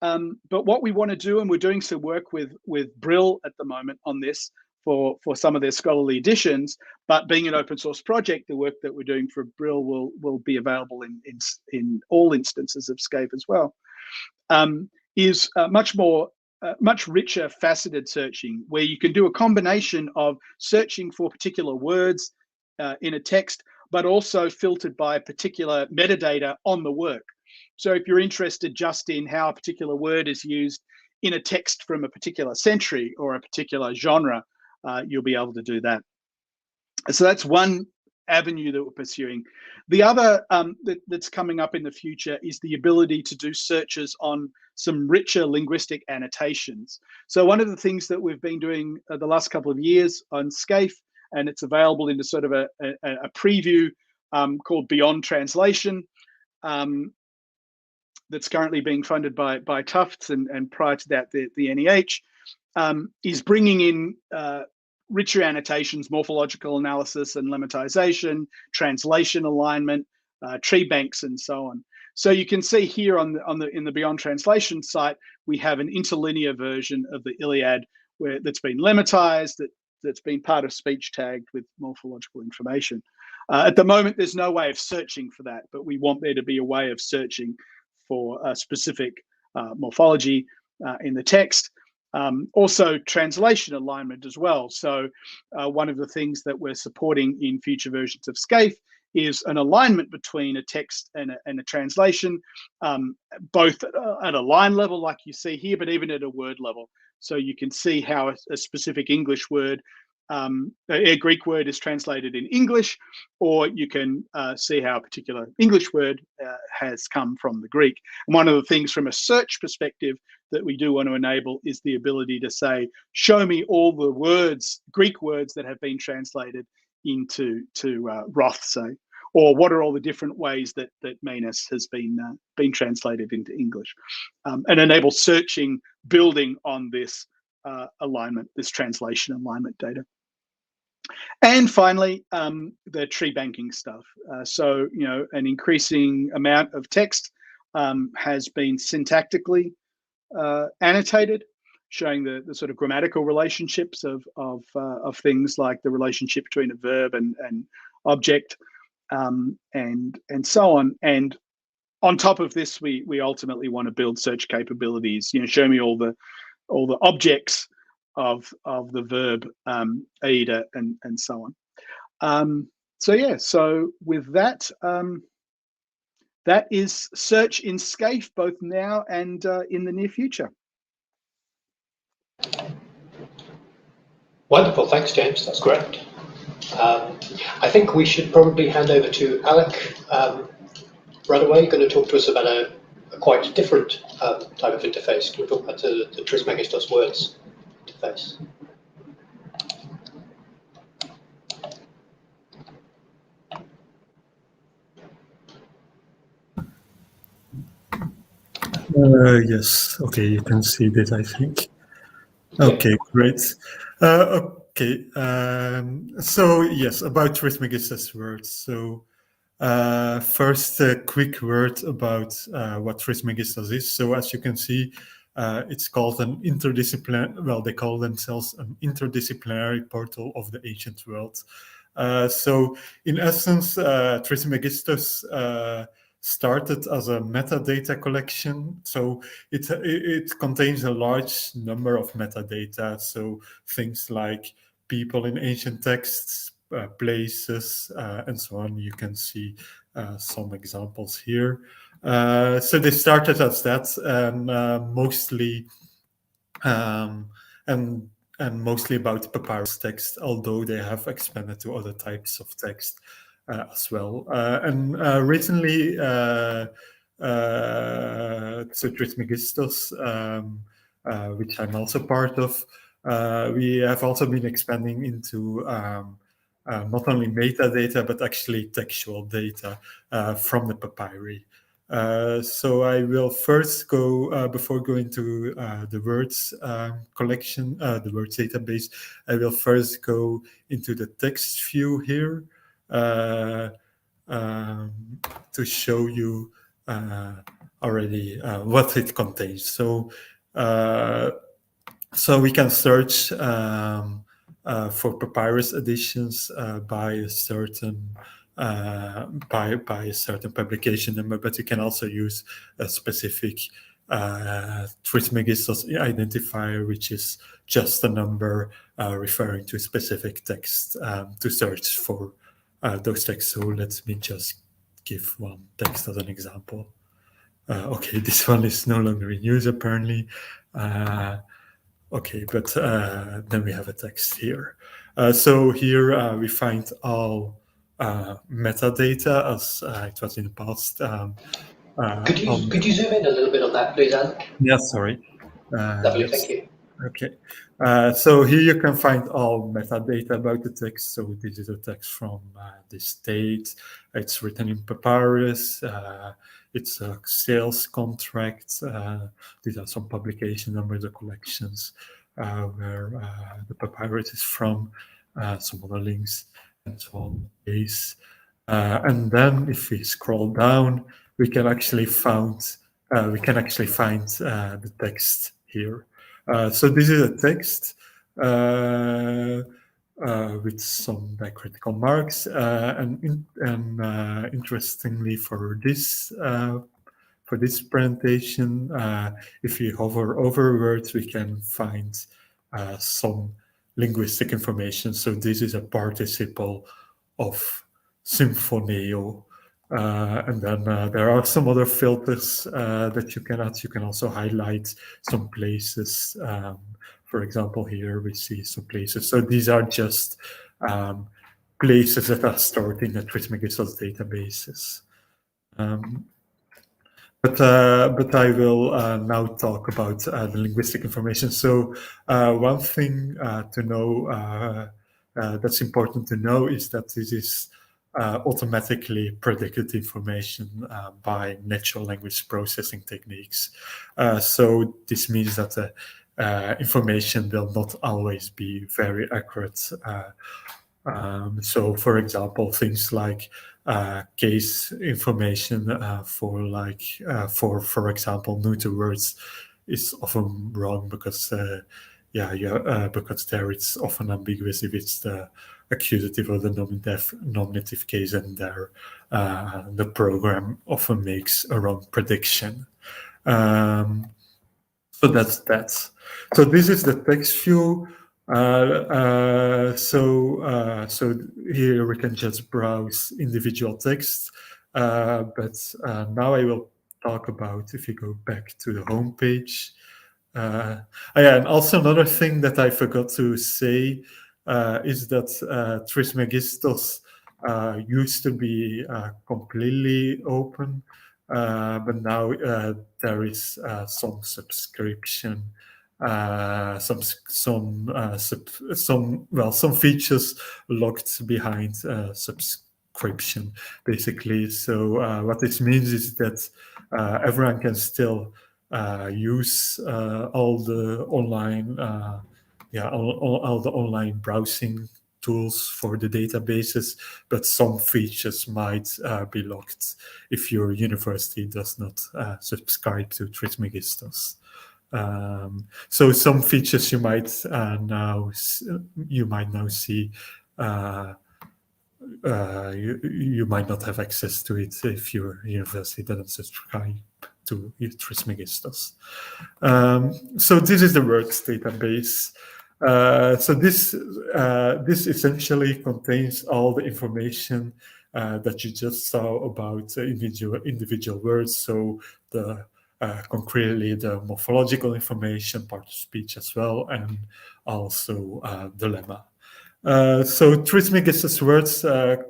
S3: But what we want to do, and we're doing some work with Brill at the moment on this for some of their scholarly editions, but being an open source project, the work that we're doing for Brill will be available in all instances of Scaife as well, is much richer faceted searching, where you can do a combination of searching for particular words in a text, but also filtered by particular metadata on the work. So if you're interested just in how a particular word is used in a text from a particular century or a particular genre, you'll be able to do that. So that's one avenue that we're pursuing. The other that's coming up in the future is the ability to do searches on some richer linguistic annotations. So one of the things that we've been doing the last couple of years on Scaife, and it's available in sort of a preview called Beyond Translation, that's currently being funded by Tufts, and prior to that the NEH, is bringing in richer annotations, morphological analysis and lemmatization, translation alignment, tree banks, and so on. So you can see here in the Beyond Translation site, we have an interlinear version of the Iliad that's been lemmatized, that's been part of speech tagged with morphological information. At the moment, there's no way of searching for that, but we want there to be a way of searching for a specific morphology in the text. Also translation alignment as well. So one of the things that we're supporting in future versions of Scaife is an alignment between a text and a translation, both at a line level like you see here, but even at a word level. So you can see how a specific English word, a Greek word is translated in English, or you can see how a particular English word has come from the Greek. And one of the things from a search perspective that we do want to enable is the ability to say, show me all the words, Greek words that have been translated into Roth, say, or what are all the different ways that Manus has been translated into English, and enable searching building on this alignment, this translation alignment data. And finally, the tree banking stuff. So, an increasing amount of text has been syntactically annotated, showing the sort of grammatical relationships of things like the relationship between a verb and object, and so on. And on top of this, we ultimately want to build search capabilities. Show me all the objects of the verb aida and so on. So yeah, so with that, that is search in Scaife both now and in the near future.
S1: Wonderful, thanks James, that's great. I think we should probably hand over to Alek right away. You're going to talk to us about a quite different type of interface. Can we talk about the Trismegistos Words interface?
S4: Yes. Okay, you can see that, I think. Okay, great. Okay. So yes, about Trismegistos words. So first, a quick word about what Trismegistos is. So as you can see, it's called an interdisciplinary. Well, they call themselves an interdisciplinary portal of the ancient world. So in essence, Trismegistos started as a metadata collection. So it contains a large number of metadata. So things like people in ancient texts, places, and so on. You can see some examples here. So they started as that, and mostly and mostly about papyrus text, although they have expanded to other types of text as well. And recently, so Trismegistos, which I'm also part of, we have also been expanding into not only metadata, but actually textual data from the papyri. So I will first go, before going to the words collection, the words database, I will first go into the text view here to show you already what it contains. So, so we can search for papyrus editions by a certain by a certain publication number, but you can also use a specific Trismegistos identifier, which is just a number referring to a specific text to search for those texts. So let me just give one text as an example. Okay, this one is no longer in use apparently. Okay, but then we have a text here. So here we find all metadata as it was in the past.
S1: Could you zoom in a little bit on that, please, Alek?
S4: Yeah, sorry.
S1: Lovely,
S4: Yes.
S1: thank you.
S4: Okay. So here you can find all metadata about the text. So this is a text from this date. It's written in papyrus. It's a sales contract. These are some publication numbers or collections where the papyrus is from, some other links, and so on. And then if we scroll down, we can actually find the text here. So this is a text with some diacritical marks, and interestingly for this presentation, if you hover over words, we can find some linguistic information. So this is a participle of symphoneo. And then there are some other filters that you can add. You can also highlight some places. For example, here we see some places. So these are just places that are stored in the Trismegistos databases. But I will now talk about the linguistic information. So one thing to know that's important to know is that this is automatically predicted information by natural language processing techniques. So this means that the information will not always be very accurate. So, for example, things like case information for example, neuter words is often wrong because because there it's often ambiguous if it's the accusative or the nominative case, and there the program often makes a wrong prediction. So that's that. So this is the text view. So here we can just browse individual text, but now I will talk about, if you go back to the home page. Yeah, and also another thing that I forgot to say is that Trismegistos used to be completely open, but now there is some subscription, some features locked behind subscription, basically. So what this means is that everyone can still use all the online, all the online browsing tools for the databases, but some features might be locked if your university does not subscribe to Trismegistos. So some features you might now see. You might not have access to it if your university doesn't subscribe to Trismegistos. So this is the words database. So this essentially contains all the information that you just saw about individual words. So the concretely the morphological information, part of speech as well, and also the lemma. So Trismegistos Words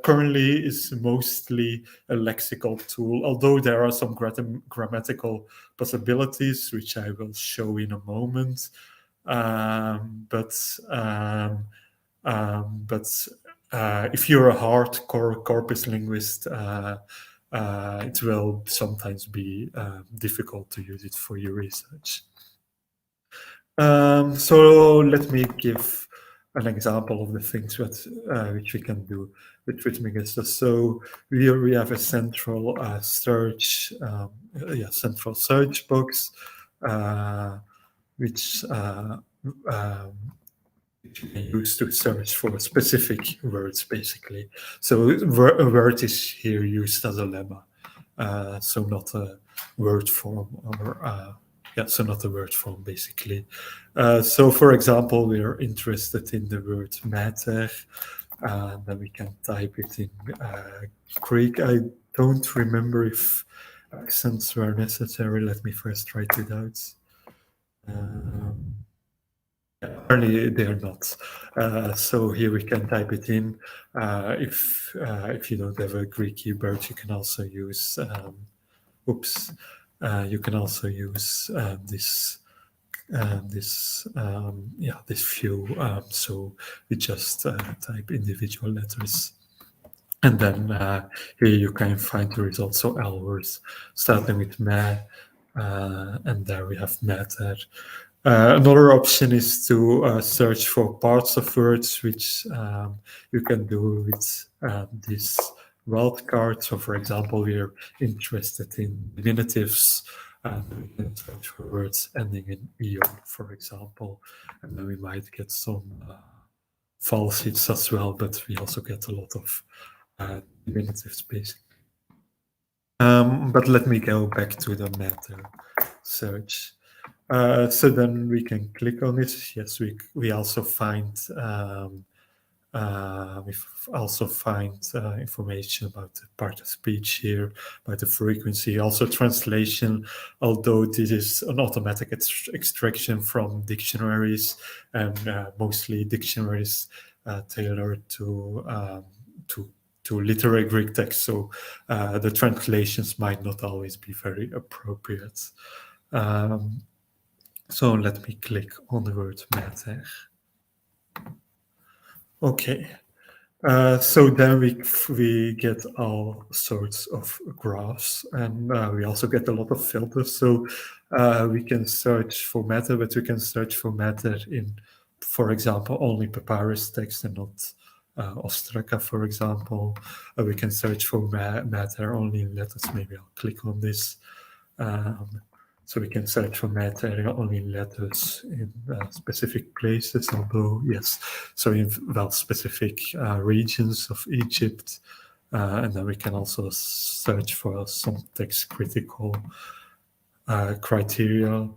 S4: currently is mostly a lexical tool, although there are some grammatical possibilities, which I will show in a moment. If you're a hardcore corpus linguist, it will sometimes be difficult to use it for your research. So let me give an example of the things which we can do with Trismegistos. So here we have a central search, central search box, which you can use to search for specific words, basically. So a word is here used as a lemma, so not a word form or so not a word form, basically. So, for example, we are interested in the word matter, and then we can type it in Greek. I don't remember if accents were necessary. Let me first write it out. Apparently they are not. So here we can type it in. If you don't have a Greek keyboard, you can also use. You can also use this view. So we just type individual letters, and then here you can find the results. So L words starting with me, and there we have matter. Another option is to search for parts of words, which you can do with this wildcard. So, for example, we're interested in diminutives, and we can search for words ending in ion, for example, and then we might get some false hits as well, but we also get a lot of diminutives, basically. But let me go back to the matter search. So then we can click on it. Yes, we also find information about the part of speech here, about the frequency, also translation, although this is an automatic extraction from dictionaries, and mostly dictionaries tailored to literary Greek text, so the translations might not always be very appropriate. So let me click on the word matter. Okay, so then we get all sorts of graphs, and we also get a lot of filters. So we can search for matter, but we can search for matter in, for example, only papyrus text and not ostraca, for example. We can search for matter only in letters. Maybe I'll click on this. So we can search for matter only in letters in specific places, although, yes, so in specific regions of Egypt. And then we can also search for some text critical criteria.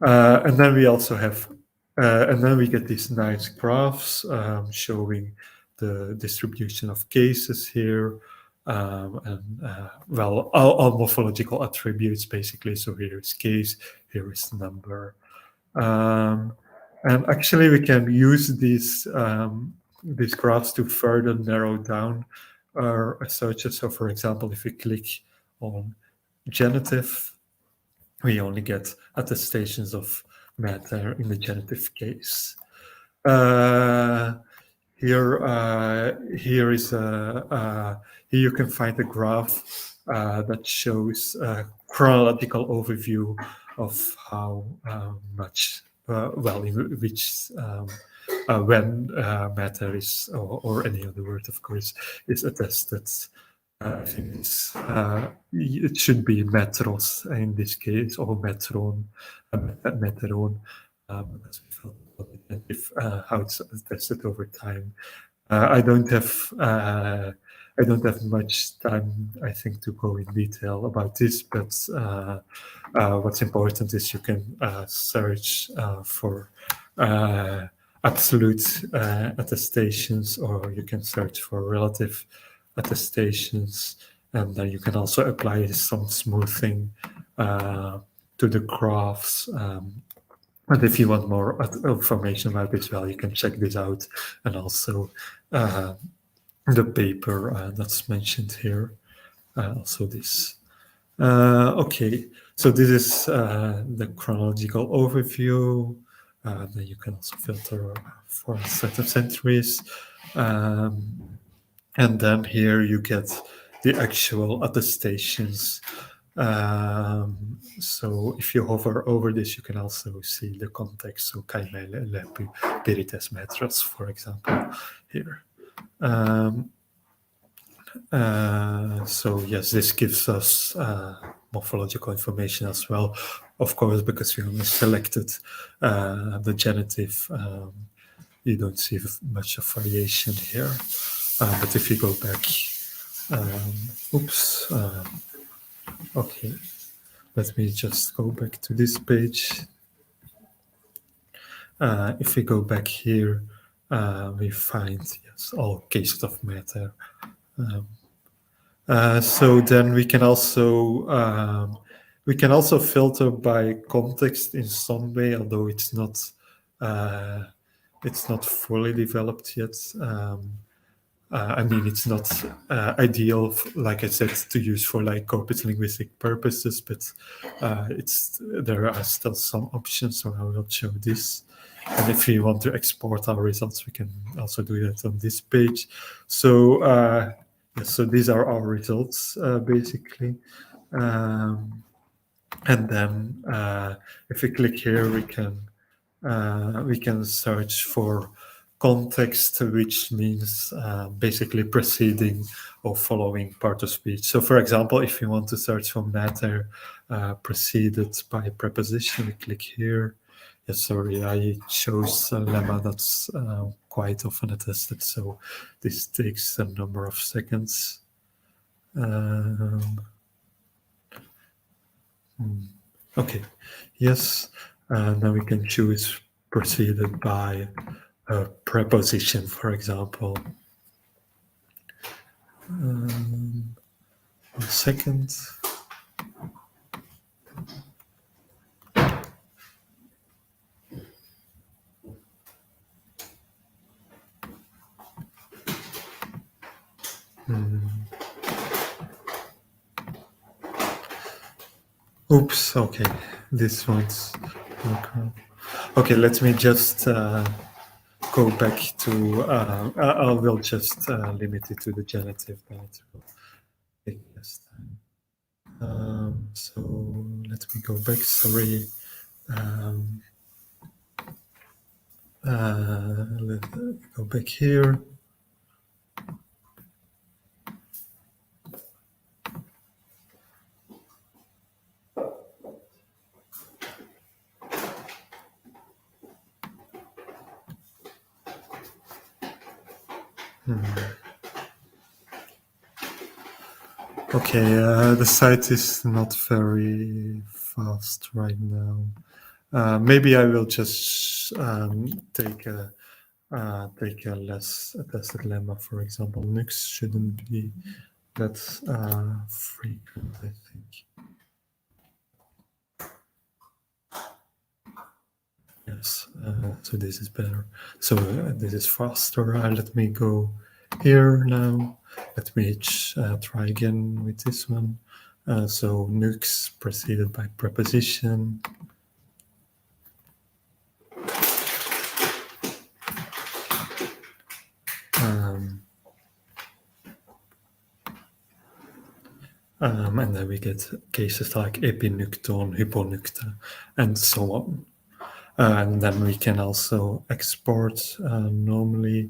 S4: And then we also have, and then we get these nice graphs showing the distribution of cases here. All morphological attributes, basically. So here is case, here is number, and actually we can use these graphs to further narrow down our searches. So, for example, if we click on genitive, we only get attestations of matter in the genitive case. Here you can find a graph that shows a chronological overview of how much, well, in which when matter is, or any other word, of course, is attested. I think it should be metros in this case, or metron, meteron, as we felt if how it's tested over time. I don't have much time, I think, to go in detail about this, but what's important is you can search for absolute attestations, or you can search for relative attestations, and then you can also apply some smoothing to the graphs. And if you want more information about this, well, you can check this out, and also the paper that's mentioned here, also this. Okay, so this is the chronological overview. Then you can also filter for a set of centuries. And then here you get the actual attestations. So if you hover over this, you can also see the context. So kaimele, lepu, pirites metros, for example, here. So yes, this gives us morphological information as well, of course, because we only selected the genitive. You don't see much of variation here. But if you go back, okay, let me just go back to this page. If we go back here, we find, yes, all cases of matter. So then we can also filter by context in some way, although it's not fully developed yet. I mean, it's not ideal, like I said, to use for like corpus linguistic purposes, but there are still some options, so I will show this. And if we want to export our results, we can also do that on this page. So, so these are our results, basically. And then if we click here, we can search for context, which means basically preceding or following part of speech. So for example, if you want to search for matter preceded by a preposition, we click here. Yes, sorry, I chose a lemma that's quite often attested, so this takes a number of seconds. Okay, yes, now we can choose preceded by a preposition, for example. 1 second. Oops, okay, this one's okay. Let me just go back to, I will just limit it to the genitive, but it will take less time. So let me go back, sorry. Let me go back here. Okay, the site is not very fast right now. Maybe I will just take a less attested lemma, for example. Nux shouldn't be that frequent, I think. Yes, so this is better. So this is faster. Let me go here now. Let me try again with this one. So nux preceded by preposition. And then we get cases like epinukton, hyponukta, and so on. And then we can also export normally.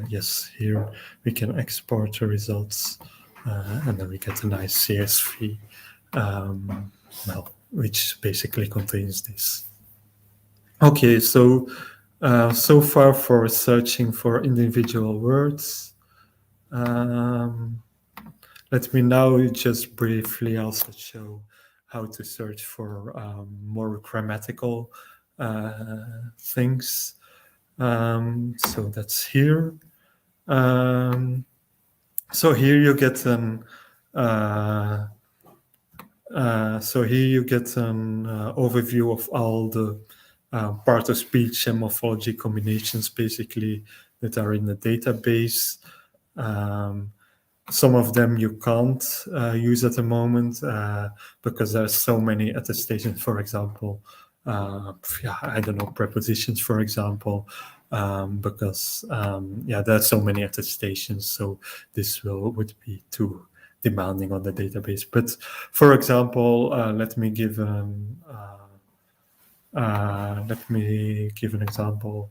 S4: Yes, here we can export the results, and then we get a nice CSV, well, which basically contains this. Okay, so so far for searching for individual words. Let me now just briefly also show how to search for more grammatical things. So that's here. So here you get an overview of all the part of speech and morphology combinations basically that are in the database. Some of them you can't use at the moment because there's so many attestations, for example. I don't know, prepositions, for example, because there's so many attestations, so this would be too demanding on the database. But for example, let me give an example.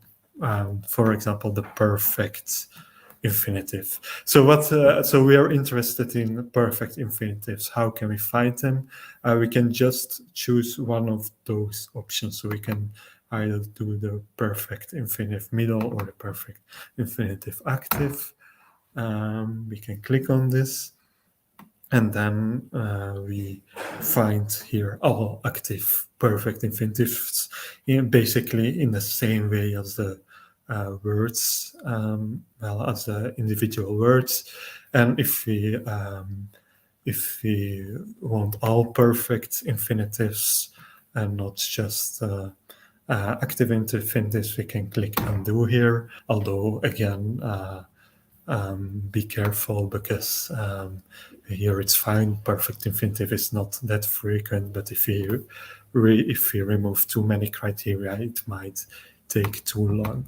S4: For example, the perfect infinitive. So what? So we are interested in perfect infinitives. How can we find them? We can just choose one of those options. So we can either do the perfect infinitive middle or the perfect infinitive active. We can click on this, and then we find here all active perfect infinitives, basically in the same way as the words, as the individual words. And if we want all perfect infinitives and not just active infinitives, we can click undo here. Although again, be careful because here it's fine. Perfect infinitive is not that frequent, but if you remove too many criteria, it might take too long.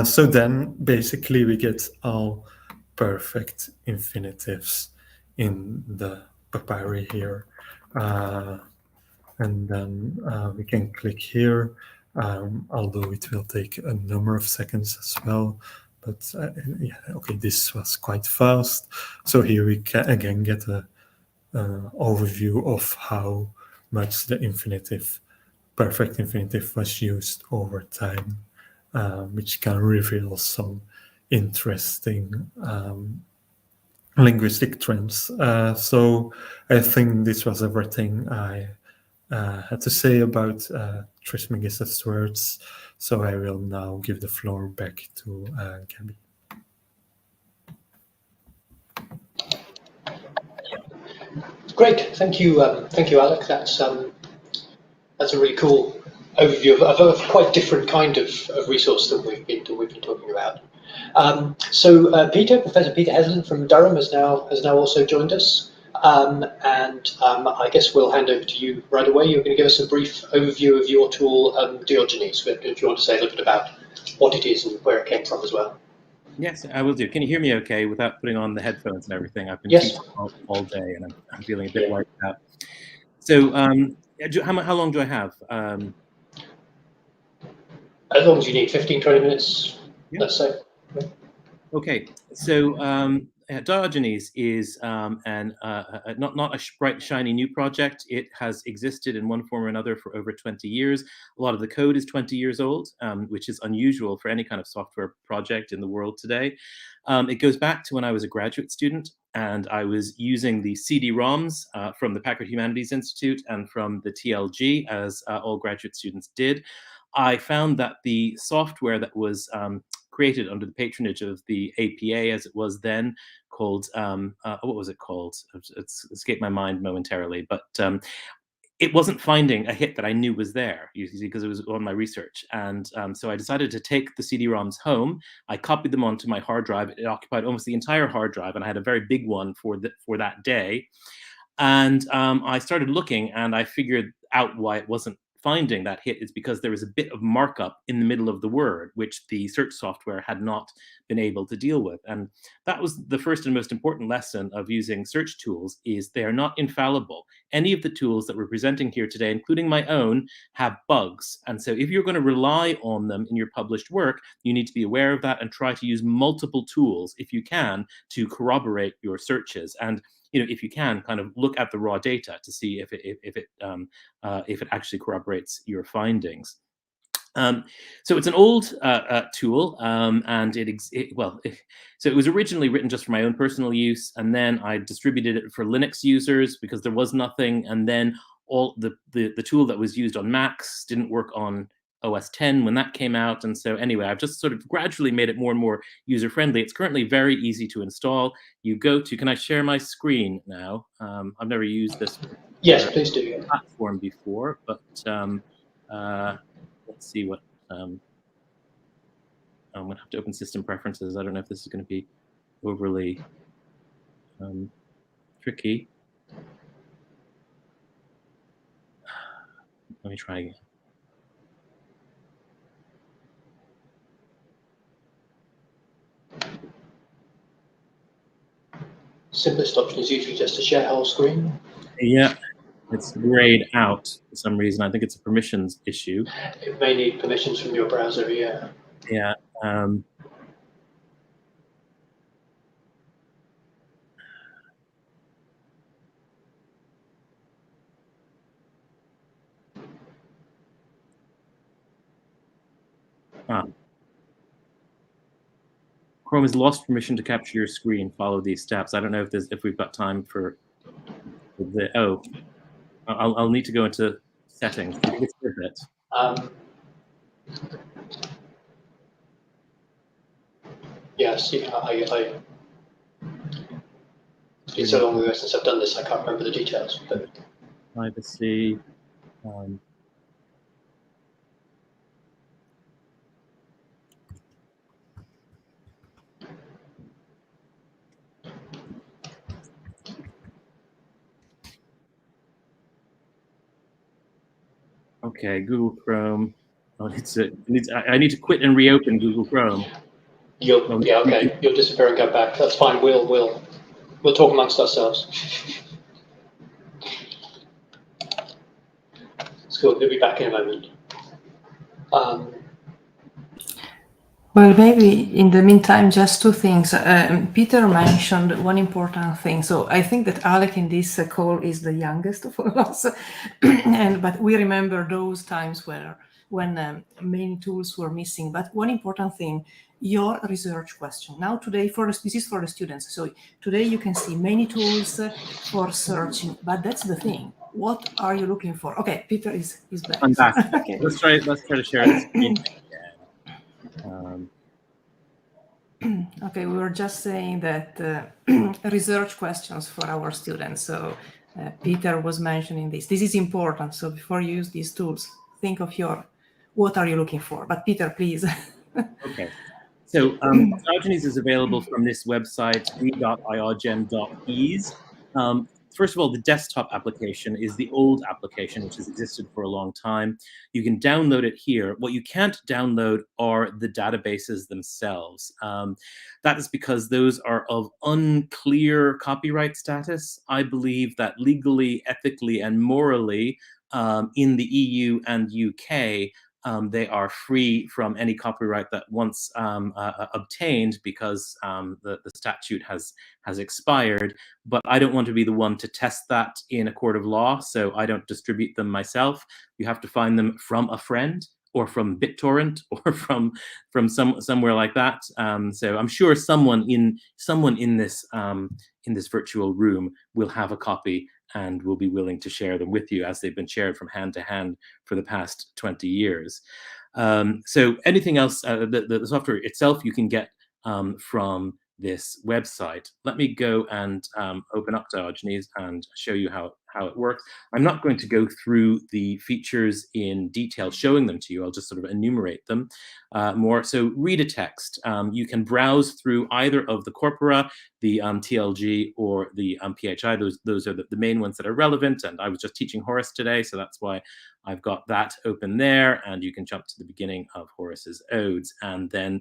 S4: So then basically we get all perfect infinitives in the Papyri here. And then we can click here, although it will take a number of seconds as well. But okay, this was quite fast. So here we can again get an overview of how much the perfect infinitive was used over time. Which can reveal some interesting linguistic trends. So I think this was everything I had to say about Trismegistos words. So I will now give the floor back to Gabby.
S1: Great, thank you, Alek. That's a really cool overview of a quite different kind of resource that we've been talking about. So Professor Peter Heslin from Durham has now also joined us, and I guess we'll hand over to you right away. You're going to give us a brief overview of your tool, Diogenes. If you want to say a little bit about what it is and where it came from as well.
S5: Yes, I will do. Can you hear me okay without putting on the headphones and everything? I've been teaching all day and I'm feeling a bit wiped out. So how long do I have?
S1: As long as you need, 15, 20 minutes, let's say.
S5: Okay, so Diogenes is not a bright, shiny new project. It has existed in one form or another for over 20 years. A lot of the code is 20 years old, which is unusual for any kind of software project in the world today. It goes back to when I was a graduate student, and I was using the CD-ROMs from the Packard Humanities Institute and from the TLG, as all graduate students did. I found that the software that was created under the patronage of the APA, as it was then, called, what was it called? It's escaped my mind momentarily, but it wasn't finding a hit that I knew was there, you see, because it was on my research. And so I decided to take the CD-ROMs home. I copied them onto my hard drive. It occupied almost the entire hard drive, and I had a very big one for that day. And I started looking, and I figured out why it wasn't finding that hit is because there is a bit of markup in the middle of the word, which the search software had not been able to deal with. And that was the first and most important lesson of using search tools, is they are not infallible. Any of the tools that we're presenting here today, including my own, have bugs. And so if you're going to rely on them in your published work, you need to be aware of that and try to use multiple tools, if you can, to corroborate your searches. And if you can, kind of look at the raw data to see if it actually corroborates your findings. So it's an old tool, and so it was originally written just for my own personal use, and then I distributed it for Linux users because there was nothing, and then all the tool that was used on Macs didn't work on OS 10 when that came out. And so anyway, I've just sort of gradually made it more and more user-friendly. It's currently very easy to install. You go to, can I share my screen now? I've never used this
S1: yes, please do.
S5: Platform before, but let's see what, I'm gonna have to open system preferences. I don't know if this is gonna be overly tricky. Let me try again.
S1: Simplest option is usually just to share whole screen.
S5: Yeah, it's grayed out for some reason. I think it's a permissions issue.
S1: It may need permissions from your browser, yeah.
S5: Yeah. Chrome has lost permission to capture your screen. Follow these steps. I don't know if we've got time for the. Oh, I'll need to go into settings. I think it's worth it.
S1: Yes, it's been so long ago since I've done this, I can't remember the details. But
S5: privacy. Okay, Google Chrome. Oh, I need to quit and reopen Google Chrome.
S1: Yeah, okay. You'll disappear and go back. That's fine. We'll talk amongst ourselves. It's cool. We'll be back in a moment.
S2: Well, maybe in the meantime, just two things. Peter mentioned one important thing. So I think that Alek in this call is the youngest of us, but we remember those times when many tools were missing. But one important thing, your research question. Now today, this is for the students. So today you can see many tools for searching, but that's the thing. What are you looking for? Okay, Peter is back.
S5: I'm back. Okay. Let's try to share the screen.
S2: Okay, we were just saying that research questions for our students. So Peter was mentioning this. This is important. So before you use these tools, think of what are you looking for? But Peter, please.
S5: Okay. So Diogenes is available from this website, v.iogen.ease. First of all, the desktop application is the old application, which has existed for a long time. You can download it here. What you can't download are the databases themselves. That is because those are of unclear copyright status. I believe that legally, ethically, and morally, in the EU and UK, they are free from any copyright that once obtained, because the statute has expired. But I don't want to be the one to test that in a court of law, so I don't distribute them myself. You have to find them from a friend, or from BitTorrent, or from somewhere like that. So I'm sure someone in this virtual room will have a copy and will be willing to share them with you, as they've been shared from hand to hand for the past 20 years. So anything else, the software itself, you can get from this website. Let me go and open up Diogenes and show you how it works. I'm not going to go through the features in detail, showing them to you. I'll just sort of enumerate them more. So read a text. You can browse through either of the corpora, the TLG or the PHI. Those are the main ones that are relevant. And I was just teaching Horace today, so that's why I've got that open there, and you can jump to the beginning of Horace's Odes. And then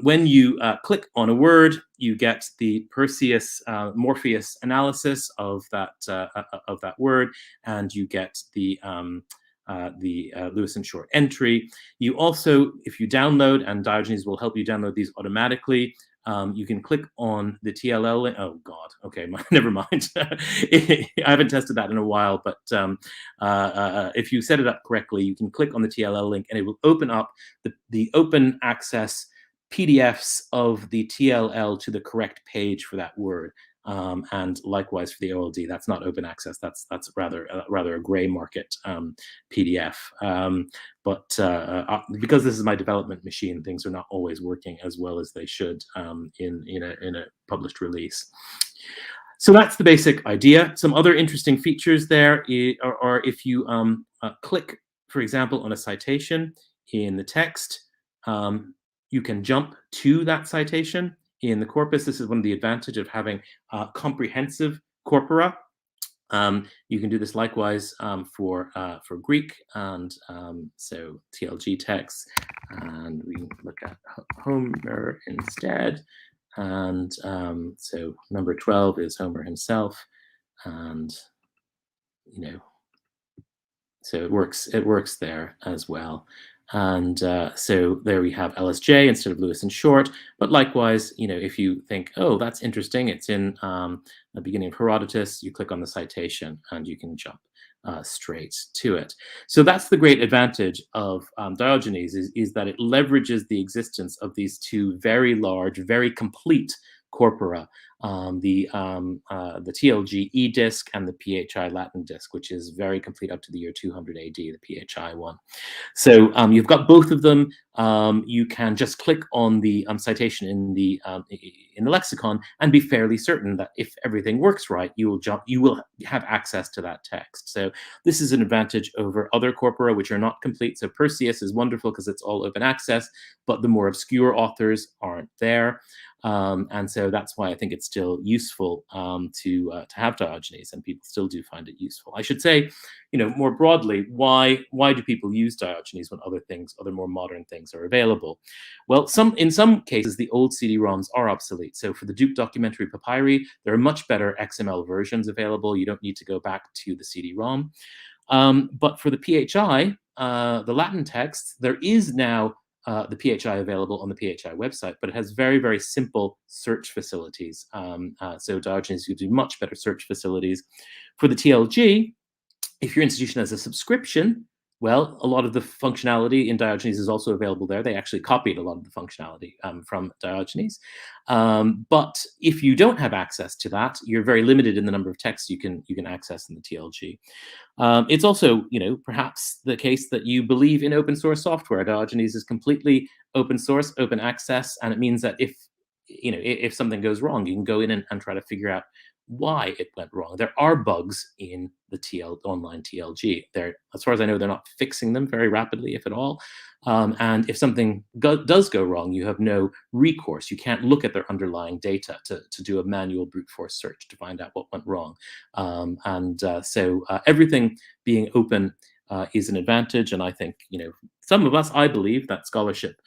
S5: when you click on a word, you get the Perseus Morpheus analysis of that word, and you get the Lewis and Short entry. You also, if you download, and Diogenes will help you download these automatically, you can click on the TLL link. Oh God, okay, never mind. I haven't tested that in a while, but if you set it up correctly, you can click on the TLL link and it will open up the open access PDFs of the TLL to the correct page for that word. And likewise for the OLD, that's not open access. That's rather a gray market PDF. But because this is my development machine, things are not always working as well as they should in a published release. So that's the basic idea. Some other interesting features there are if you click, for example, on a citation in the text, you can jump to that citation. In the corpus, this is one of the advantages of having comprehensive corpora. You can do this likewise for Greek, and so TLG texts, and we can look at Homer instead. And so number 12 is Homer himself, and so it works there as well. And so there we have LSJ instead of Lewis and Short. But likewise, if you think, oh, that's interesting, it's in the beginning of Herodotus, you click on the citation and you can jump straight to it. So that's the great advantage of Diogenes is that it leverages the existence of these two very large, very complete corpora, the TLG E-disc and the PHI Latin disc, which is very complete up to the year 200 AD, the PHI one. So you've got both of them. You can just click on the citation in the lexicon and be fairly certain that if everything works right, you will have access to that text. So this is an advantage over other corpora which are not complete. So Perseus is wonderful because it's all open access, but the more obscure authors aren't there. And so that's why I think it's still useful to have Diogenes, and people still do find it useful. I should say, more broadly, why do people use Diogenes when other more modern things are available? Well, in some cases, the old CD-ROMs are obsolete. So for the Duke documentary Papyri, there are much better XML versions available. You don't need to go back to the CD-ROM. But for the PHI, the Latin texts, there is now the PHI available on the PHI website, but it has very, very simple search facilities. So Diogenes gives you much better search facilities. For the TLG, if your institution has a subscription, well, a lot of the functionality in Diogenes is also available there. They actually copied a lot of the functionality from Diogenes. But if you don't have access to that, you're very limited in the number of texts you can access in the TLG. It's also, perhaps the case that you believe in open source software. Diogenes is completely open source, open access, and it means that if something goes wrong, you can go in and try to figure out why it went wrong. There are bugs in the online TLG. As far as I know, they're not fixing them very rapidly, if at all. And if something does go wrong, you have no recourse. You can't look at their underlying data to do a manual brute force search to find out what went wrong. So everything being open is an advantage. And I think, some of us, I believe that scholarship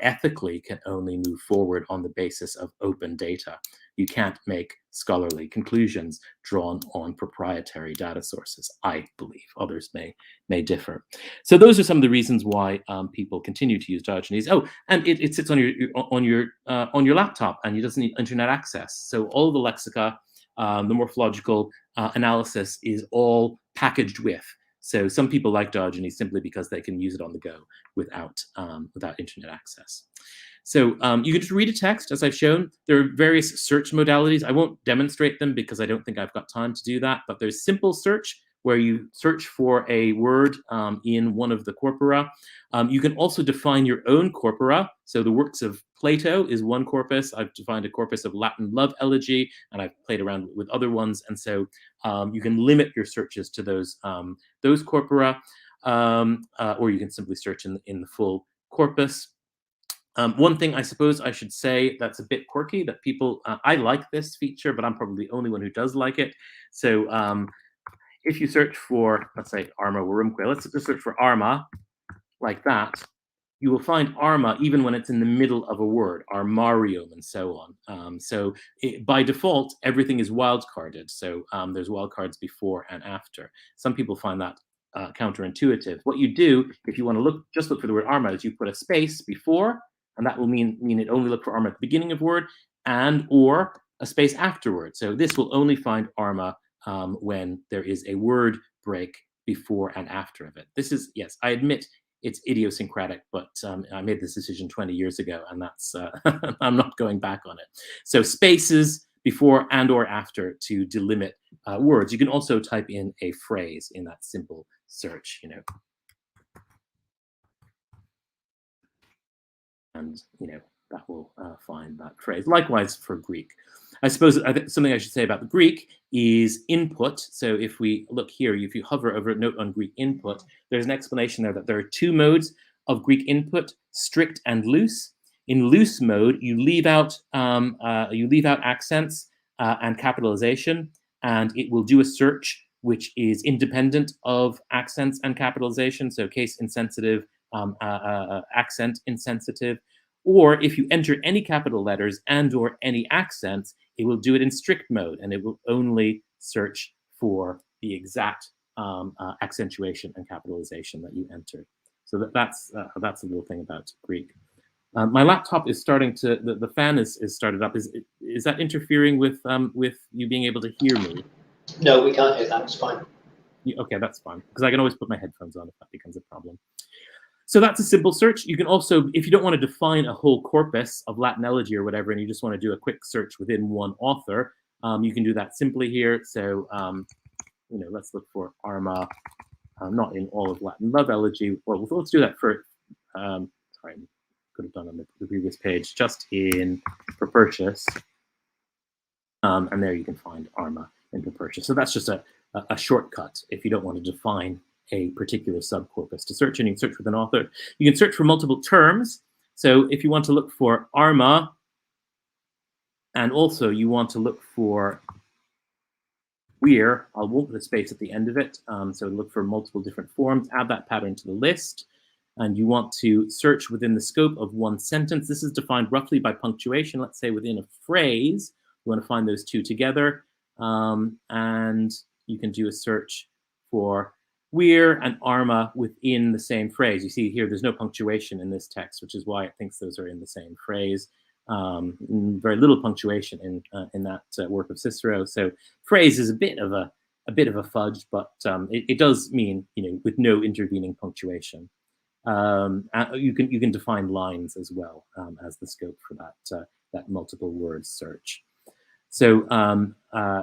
S5: ethically can only move forward on the basis of open data. You can't make scholarly conclusions drawn on proprietary data sources, I believe. Others may differ. So those are some of the reasons why people continue to use Diogenes. Oh, and it sits on your laptop, and it doesn't need internet access. So all the lexica, the morphological analysis is all packaged with. So some people like Diogenes simply because they can use it on the go without internet access. So you can just read a text, as I've shown. There are various search modalities. I won't demonstrate them because I don't think I've got time to do that. But there's simple search, where you search for a word in one of the corpora. You can also define your own corpora. So the works of Plato is one corpus. I've defined a corpus of Latin love elegy, and I've played around with other ones. And so you can limit your searches to those corpora, or you can simply search in the full corpus. One thing I suppose I should say that's a bit quirky, that people, I like this feature, but I'm probably the only one who does like it. So if you search for, let's say, arma warumque, let's just search for arma like that, you will find arma even when it's in the middle of a word, armarium, and so on. By default, everything is wildcarded. So there's wildcards before and after. Some people find that counterintuitive. What you do, if you want to just look for the word arma, is you put a space before, and that will mean it only look for arma at the beginning of word, and or a space afterward. So this will only find arma when there is a word break before and after of it. This is, yes, I admit, it's idiosyncratic, but I made this decision 20 years ago, and that's I'm not going back on it. So spaces before and or after to delimit words. You can also type in a phrase in that simple search, and that will find that phrase. Likewise for Greek. I suppose something I should say about the Greek is input. So if we look here, if you hover over a note on Greek input, there's an explanation there that there are two modes of Greek input: strict and loose. In loose mode, you leave out accents and capitalization, and it will do a search which is independent of accents and capitalization. So case insensitive, accent insensitive. Or if you enter any capital letters and or any accents, it will do it in strict mode, and it will only search for the exact accentuation and capitalization that you entered. So that's a little thing about Greek. My laptop is starting to, the fan is started up. Is that interfering with you being able to hear me?
S1: No, we can't hear that. It's fine.
S5: Okay, that's fine, because I can always put my headphones on if that becomes a problem. So that's a simple search. You can also, if you don't want to define a whole corpus of Latin elegy or whatever, and you just want to do a quick search within one author, you can do that simply here. So, let's look for arma, not in all of Latin love elegy. Well, let's do that for, sorry, could have done on the previous page, just in Propertius. And there you can find arma in Propertius. So that's just a shortcut if you don't want to define a particular subcorpus to search, and you can search with an author. You can search for multiple terms. So if you want to look for arma, and also you want to look for weir, I won't put a space at the end of it. So look for multiple different forms, add that pattern to the list. And you want to search within the scope of one sentence. This is defined roughly by punctuation. Let's say within a phrase, you want to find those two together. And you can do a search for weir and arma within the same phrase. You see here, there's no punctuation in this text, which is why it thinks those are in the same phrase. Very little punctuation in that work of Cicero. So phrase is a bit of a fudge, but it does mean with no intervening punctuation. You can define lines as well as the scope for that multiple word search. So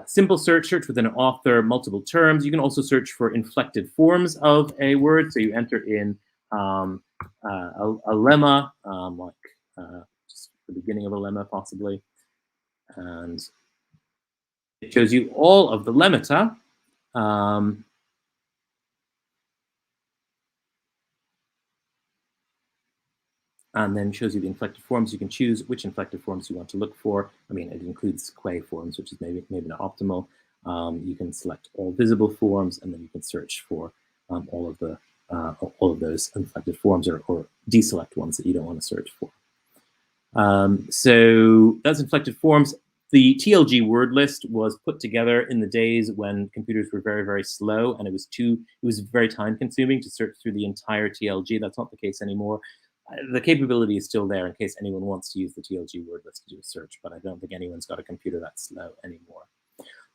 S5: simple search within an author, multiple terms. You can also search for inflected forms of a word. So you enter in a lemma, just the beginning of a lemma possibly. And it shows you all of the lemmata. And then shows you the inflected forms. You can choose which inflected forms you want to look for. I mean, it includes quae forms, which is maybe not optimal. You can select all visible forms, and then you can search for all of those inflected forms, or deselect ones that you don't want to search for. So that's inflected forms. The TLG word list was put together in the days when computers were very, very slow, and it was very time consuming to search through the entire TLG. That's not the case anymore. The capability is still there in case anyone wants to use the TLG word list to do a search, but I don't think anyone's got a computer that slow anymore.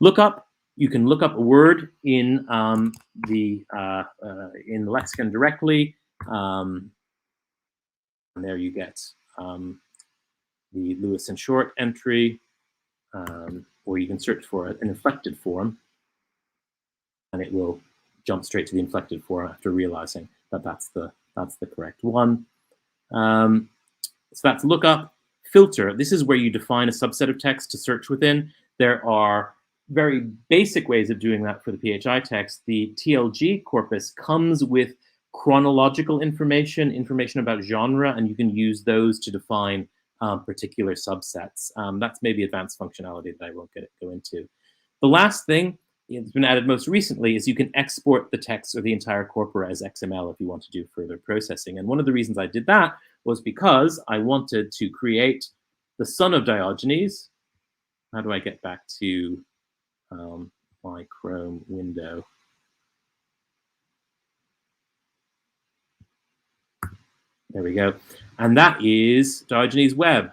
S5: Lookup, you can look up a word in the lexicon directly, and there you get the Lewis and Short entry, or you can search for an inflected form, and it will jump straight to the inflected form after realizing that that's the correct one. So that's lookup. Filter, this is where you define a subset of text to search within. There are very basic ways of doing that for the PHI text. The TLG corpus comes with chronological information about genre, and you can use those to define particular subsets. That's maybe advanced functionality that I won't go into. The last thing it's been added most recently is you can export the text or the entire corpora as XML if you want to do further processing. And one of the reasons I did that was because I wanted to create the son of Diogenes. How do I get back to my Chrome window? There we go. And that is Diogenes Web,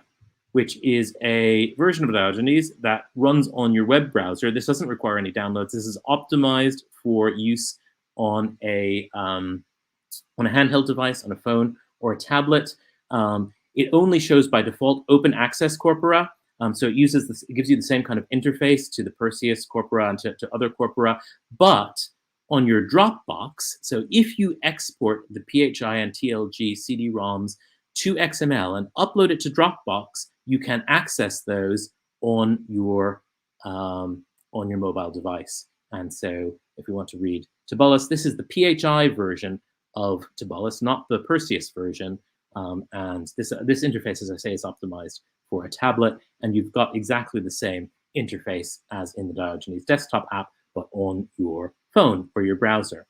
S5: which is a version of Diogenes that runs on your web browser. This doesn't require any downloads. This is optimized for use on a handheld device, on a phone or a tablet. It only shows by default open access corpora. So it uses this, it gives you the same kind of interface to the Perseus corpora and to other corpora, but on your Dropbox. So if you export the PHI and TLG CD-ROMs to XML and upload it to Dropbox, you can access those on your mobile device. And so if we want to read Tibullus, this is the PHI version of Tibullus, not the Perseus version. And this interface, as I say, is optimized for a tablet, and you've got exactly the same interface as in the Diogenes desktop app, but on your phone or your browser.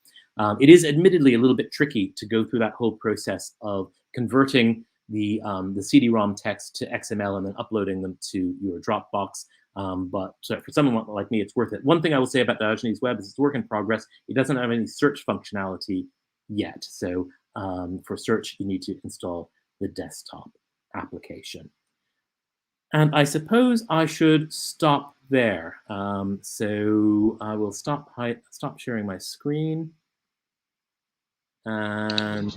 S5: It is admittedly a little bit tricky to go through that whole process of converting the CD-ROM text to XML and then uploading them to your Dropbox. But for someone like me, it's worth it. One thing I will say about Diogenes Web is it's a work in progress. It doesn't have any search functionality yet. So for search, you need to install the desktop application. And I suppose I should stop there. So I will stop sharing my screen. And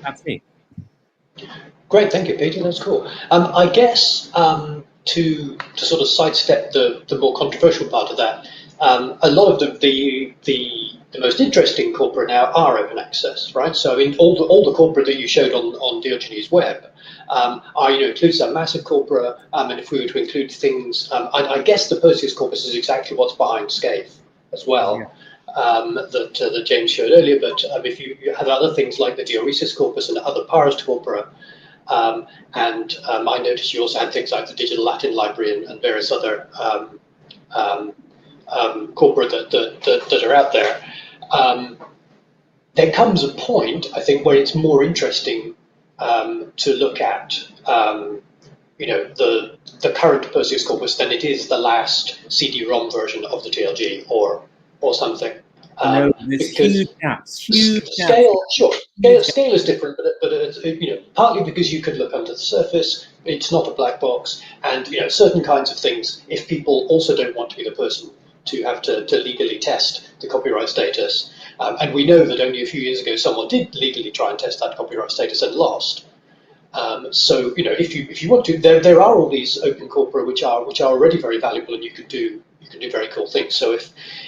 S5: that's me.
S1: Great, thank you, Peter. That's cool. I guess to sort of sidestep the more controversial part of that, a lot of the most interesting corpora now are open access, right? So I mean, all the corpora that you showed on Diogenes Web includes that massive corpora, and if we were to include things, I guess the Perseus corpus is exactly what's behind Scaife as well. Yeah. That James showed earlier, but if you have other things like the Diogenes corpus and other parsed corpora, and I noticed you also had things like the Digital Latin Library and various other corpora that are out there. There comes a point, I think, where it's more interesting to look at, the current Perseus corpus than it is the last CD-ROM version of the TLG or something.
S5: No, there's huge gaps.
S1: Scale is different, but it's, partly because you could look under the surface. It's not a black box, and certain kinds of things. If people also don't want to be the person to have to legally test the copyright status, and we know that only a few years ago someone did legally try and test that copyright status and lost. So if you want to, there are all these open corpora which are already very valuable, and you can do very cool things. So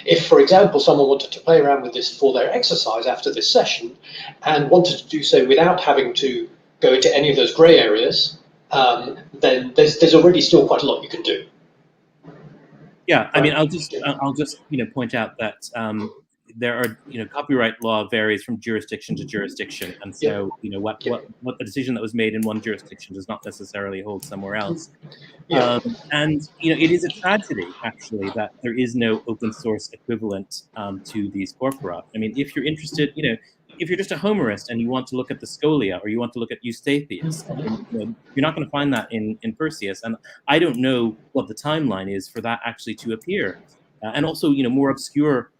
S1: if for example someone wanted to play around with this for their exercise after this session and wanted to do so without having to go into any of those grey areas, then there's already still quite a lot you can do.
S5: Yeah, I mean, I'll just point out that there are copyright law varies from jurisdiction to jurisdiction, and so what the decision that was made in one jurisdiction does not necessarily hold somewhere else. Yeah. And it is a tragedy actually that there is no open source equivalent to these corpora. I mean, if you're interested, if you're just a Homerist and you want to look at the Scholia or you want to look at Eustathius, you're not going to find that in Perseus. And I don't know what the timeline is for that actually to appear. And also, more obscure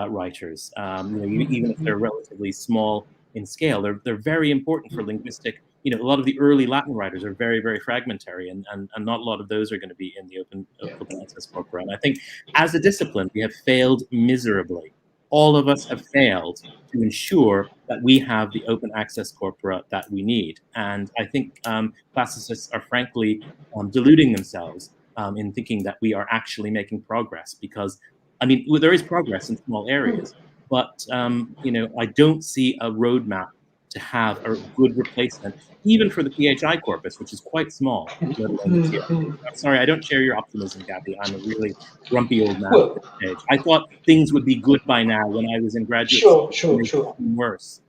S5: writers, even if they're relatively small in scale, they're very important for linguistic. A lot of the early Latin writers are very, very fragmentary, and not a lot of those are going to be in the open access corpora. And I think as a discipline, we have failed miserably. All of us have failed to ensure that we have the open access corpora that we need. And I think classicists are frankly deluding themselves in thinking that we are actually making progress, because, I mean, there is progress in small areas, but, I don't see a roadmap to have a good replacement, even for the PHI corpus, which is quite small. I'm sorry, I don't share your optimism, Gabby. I'm a really grumpy old man at this stage. I thought things would be good by now when I was in graduate school. Sure. Worse.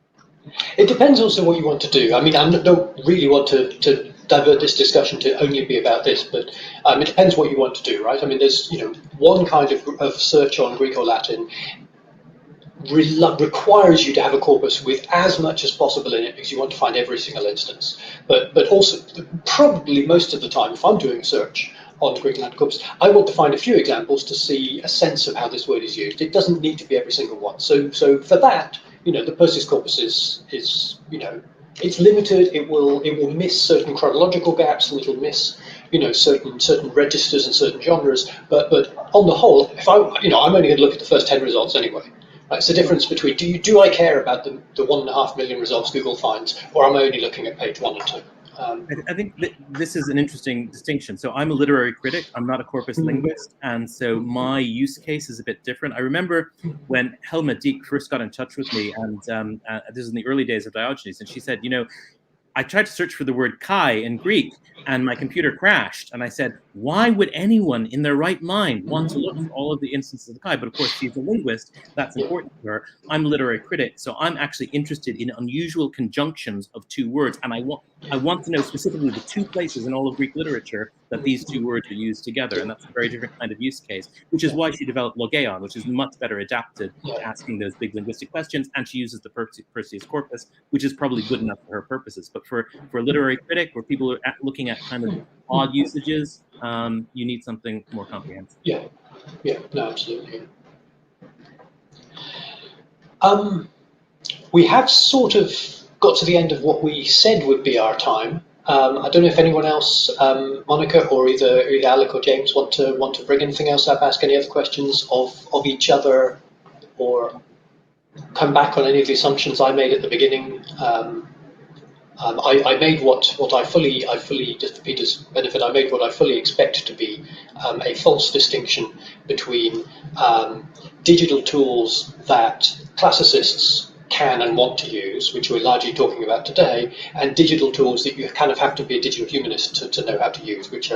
S1: It depends also what you want to do. I mean, I don't really want to divert this discussion to only be about this, but it depends what you want to do, right? I mean, there's, one kind of search on Greek or Latin requires you to have a corpus with as much as possible in it because you want to find every single instance. But also, probably most of the time, if I'm doing a search on the Greek and Latin corpus, I want to find a few examples to see a sense of how this word is used. It doesn't need to be every single one. So for that, the Perseus corpus is it's limited. It will miss certain chronological gaps, and it'll miss certain registers and certain genres. But on the whole, if I'm only going to look at the first 10 results anyway. Right, it's the difference between do I care about the 1.5 million results Google finds, or am I only looking at page 1 or 2?
S5: I think this is an interesting distinction. So I'm a literary critic. I'm not a corpus linguist, and so my use case is a bit different. I remember when Helma Dieck first got in touch with me, and this is in the early days of Diogenes, and she said, I tried to search for the word kai in Greek, and my computer crashed. And I said, why would anyone in their right mind want to look for all of the instances of kai? But of course, she's a linguist. That's important to her. I'm a literary critic, so I'm actually interested in unusual conjunctions of two words. And I want to know specifically the two places in all of Greek literature that these two words are used together. And that's a very different kind of use case, which is why she developed Logeion, which is much better adapted to asking those big linguistic questions. And she uses the Perseus corpus, which is probably good enough for her purposes. But for a literary critic, where people are looking at kind of odd usages, you need something more comprehensive.
S1: Yeah, no, absolutely. We have sort of got to the end of what we said would be our time. I don't know if anyone else, Monica or either Alek or James, want to bring anything else up, ask any other questions of each other, or come back on any of the assumptions I made at the beginning. I made what I fully, just for Peter's benefit, I made what I fully expect to be a false distinction between digital tools that classicists can and want to use, which we're largely talking about today, and digital tools that you kind of have to be a digital humanist to know how to use, which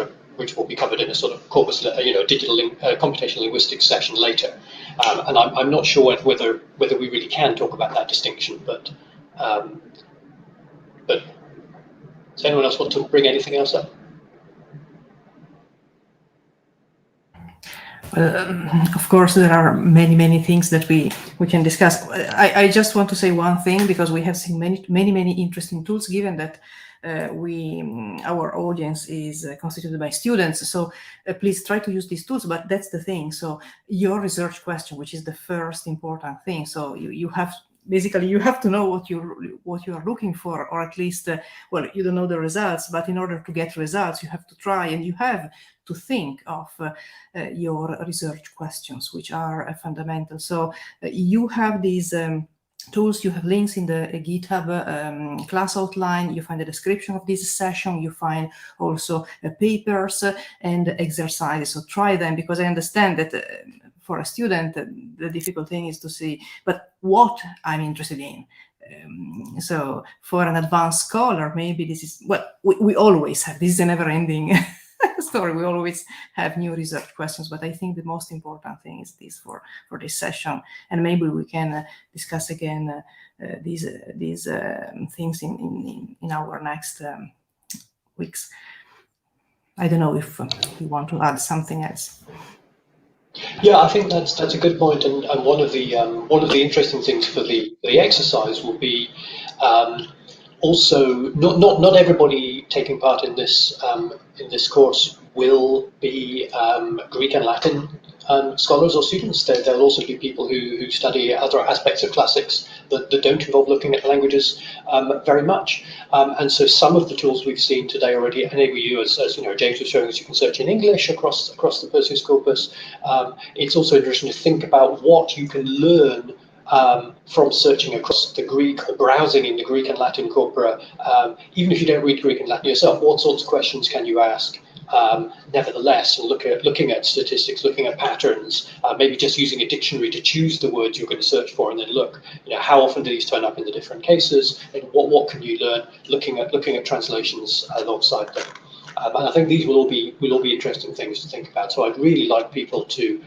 S1: will be covered in a sort of corpus, digital computational linguistics session later. And I'm not sure whether we really can talk about that distinction, but does anyone else want to bring anything else up?
S2: Of course, there are many things that we can discuss. I just want to say one thing, because we have seen many interesting tools, given that our audience is constituted by students. So please try to use these tools. But that's the thing. So your research question, which is the first important thing. So you have. Basically, you have to know what you are looking for, or at least, you don't know the results, but in order to get results, you have to try, and you have to think of your research questions, which are fundamental. So you have these tools, you have links in the GitHub class outline, you find the description of this session, you find also papers and exercises. So try them, because I understand that for a student, the difficult thing is to see, but what I'm interested in. So for an advanced scholar, maybe this is, we always have, this is a never-ending story. We always have new research questions, but I think the most important thing is this for this session. And maybe we can discuss again these things in our next weeks. I don't know if you want to add something else.
S1: Yeah, I think that's a good point, and one of the interesting things for the exercise will be also not everybody taking part in this course will be Greek and Latin scholars or students. There'll also be people who study other aspects of classics that don't involve looking at languages very much. And so some of the tools we've seen today already enable you, as James was showing us, you can search in English across the Perseus corpus. It's also interesting to think about what you can learn from searching across the Greek or browsing in the Greek and Latin corpora. Even if you don't read Greek and Latin yourself, what sorts of questions can you ask? Nevertheless, and looking at statistics, looking at patterns, maybe just using a dictionary to choose the words you're going to search for, and then look, how often do these turn up in the different cases, and what can you learn looking at translations alongside them. And I think these will all be interesting things to think about. So I'd really like people to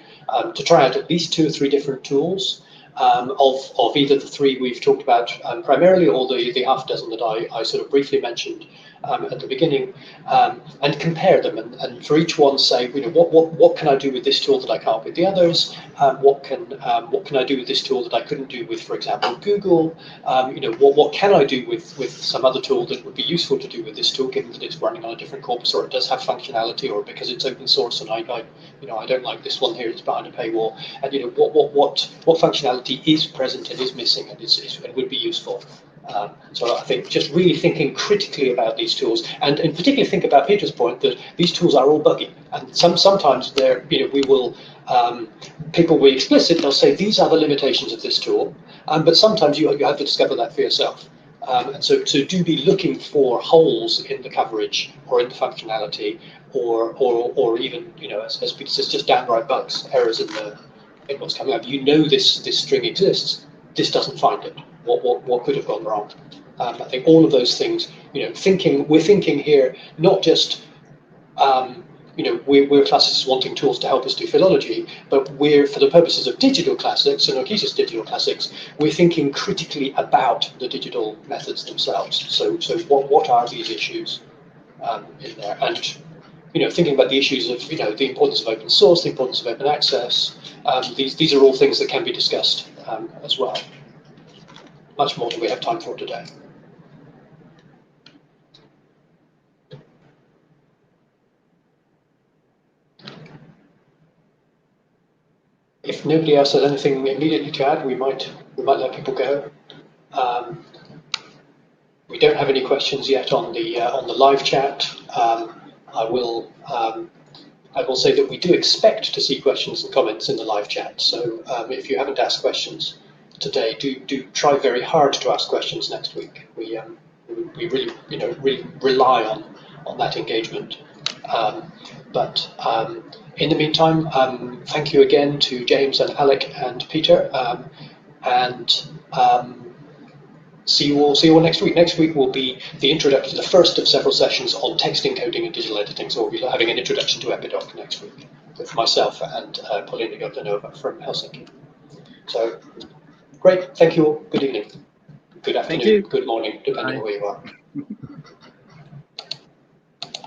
S1: try out at least 2 or 3 different tools. of either the three we've talked about primarily, or the half dozen that I sort of briefly mentioned at the beginning, and compare them, and for each one say, what can I do with this tool that I can't with the others? What can I do with this tool that I couldn't do with, for example, Google? What can I do with some other tool that would be useful to do with this tool, given that it's running on a different corpus, or it does have functionality, or because it's open source and I don't like this one here, it's behind a paywall, and what functionality is present and is missing and would be useful. So I think just really thinking critically about these tools, and particularly think about Peter's point that these tools are all buggy, and sometimes they're, we will, people will be explicit, they'll say these are the limitations of this tool, but sometimes you have to discover that for yourself. And so do be looking for holes in the coverage or in the functionality, or even, as Peter says, just downright bugs, errors in what's coming up. This string exists, this doesn't find it. What could have gone wrong? I think all of those things, we're thinking here not just, we're classicists wanting tools to help us do philology, but we're, for the purposes of digital classics, Sunoikisis's digital classics, we're thinking critically about the digital methods themselves. So what are these issues in there? And thinking about the issues of the importance of open source, the importance of open access. These are all things that can be discussed as well. Much more than we have time for today. If nobody else has anything immediately to add, we might let people go. We don't have any questions yet on the live chat. I will say that we do expect to see questions and comments in the live chat. So if you haven't asked questions today, do try very hard to ask questions next week. We really really rely on that engagement. But in the meantime, thank you again to James and Alek and Peter, and see you all next week. Next week will be the introduction, the first of several sessions on text encoding and digital editing. So we'll be having an introduction to Epidoc next week with myself and Paulina Gobdanova from Helsinki. So great, thank you all. Good evening, good afternoon, good morning, depending on where you are.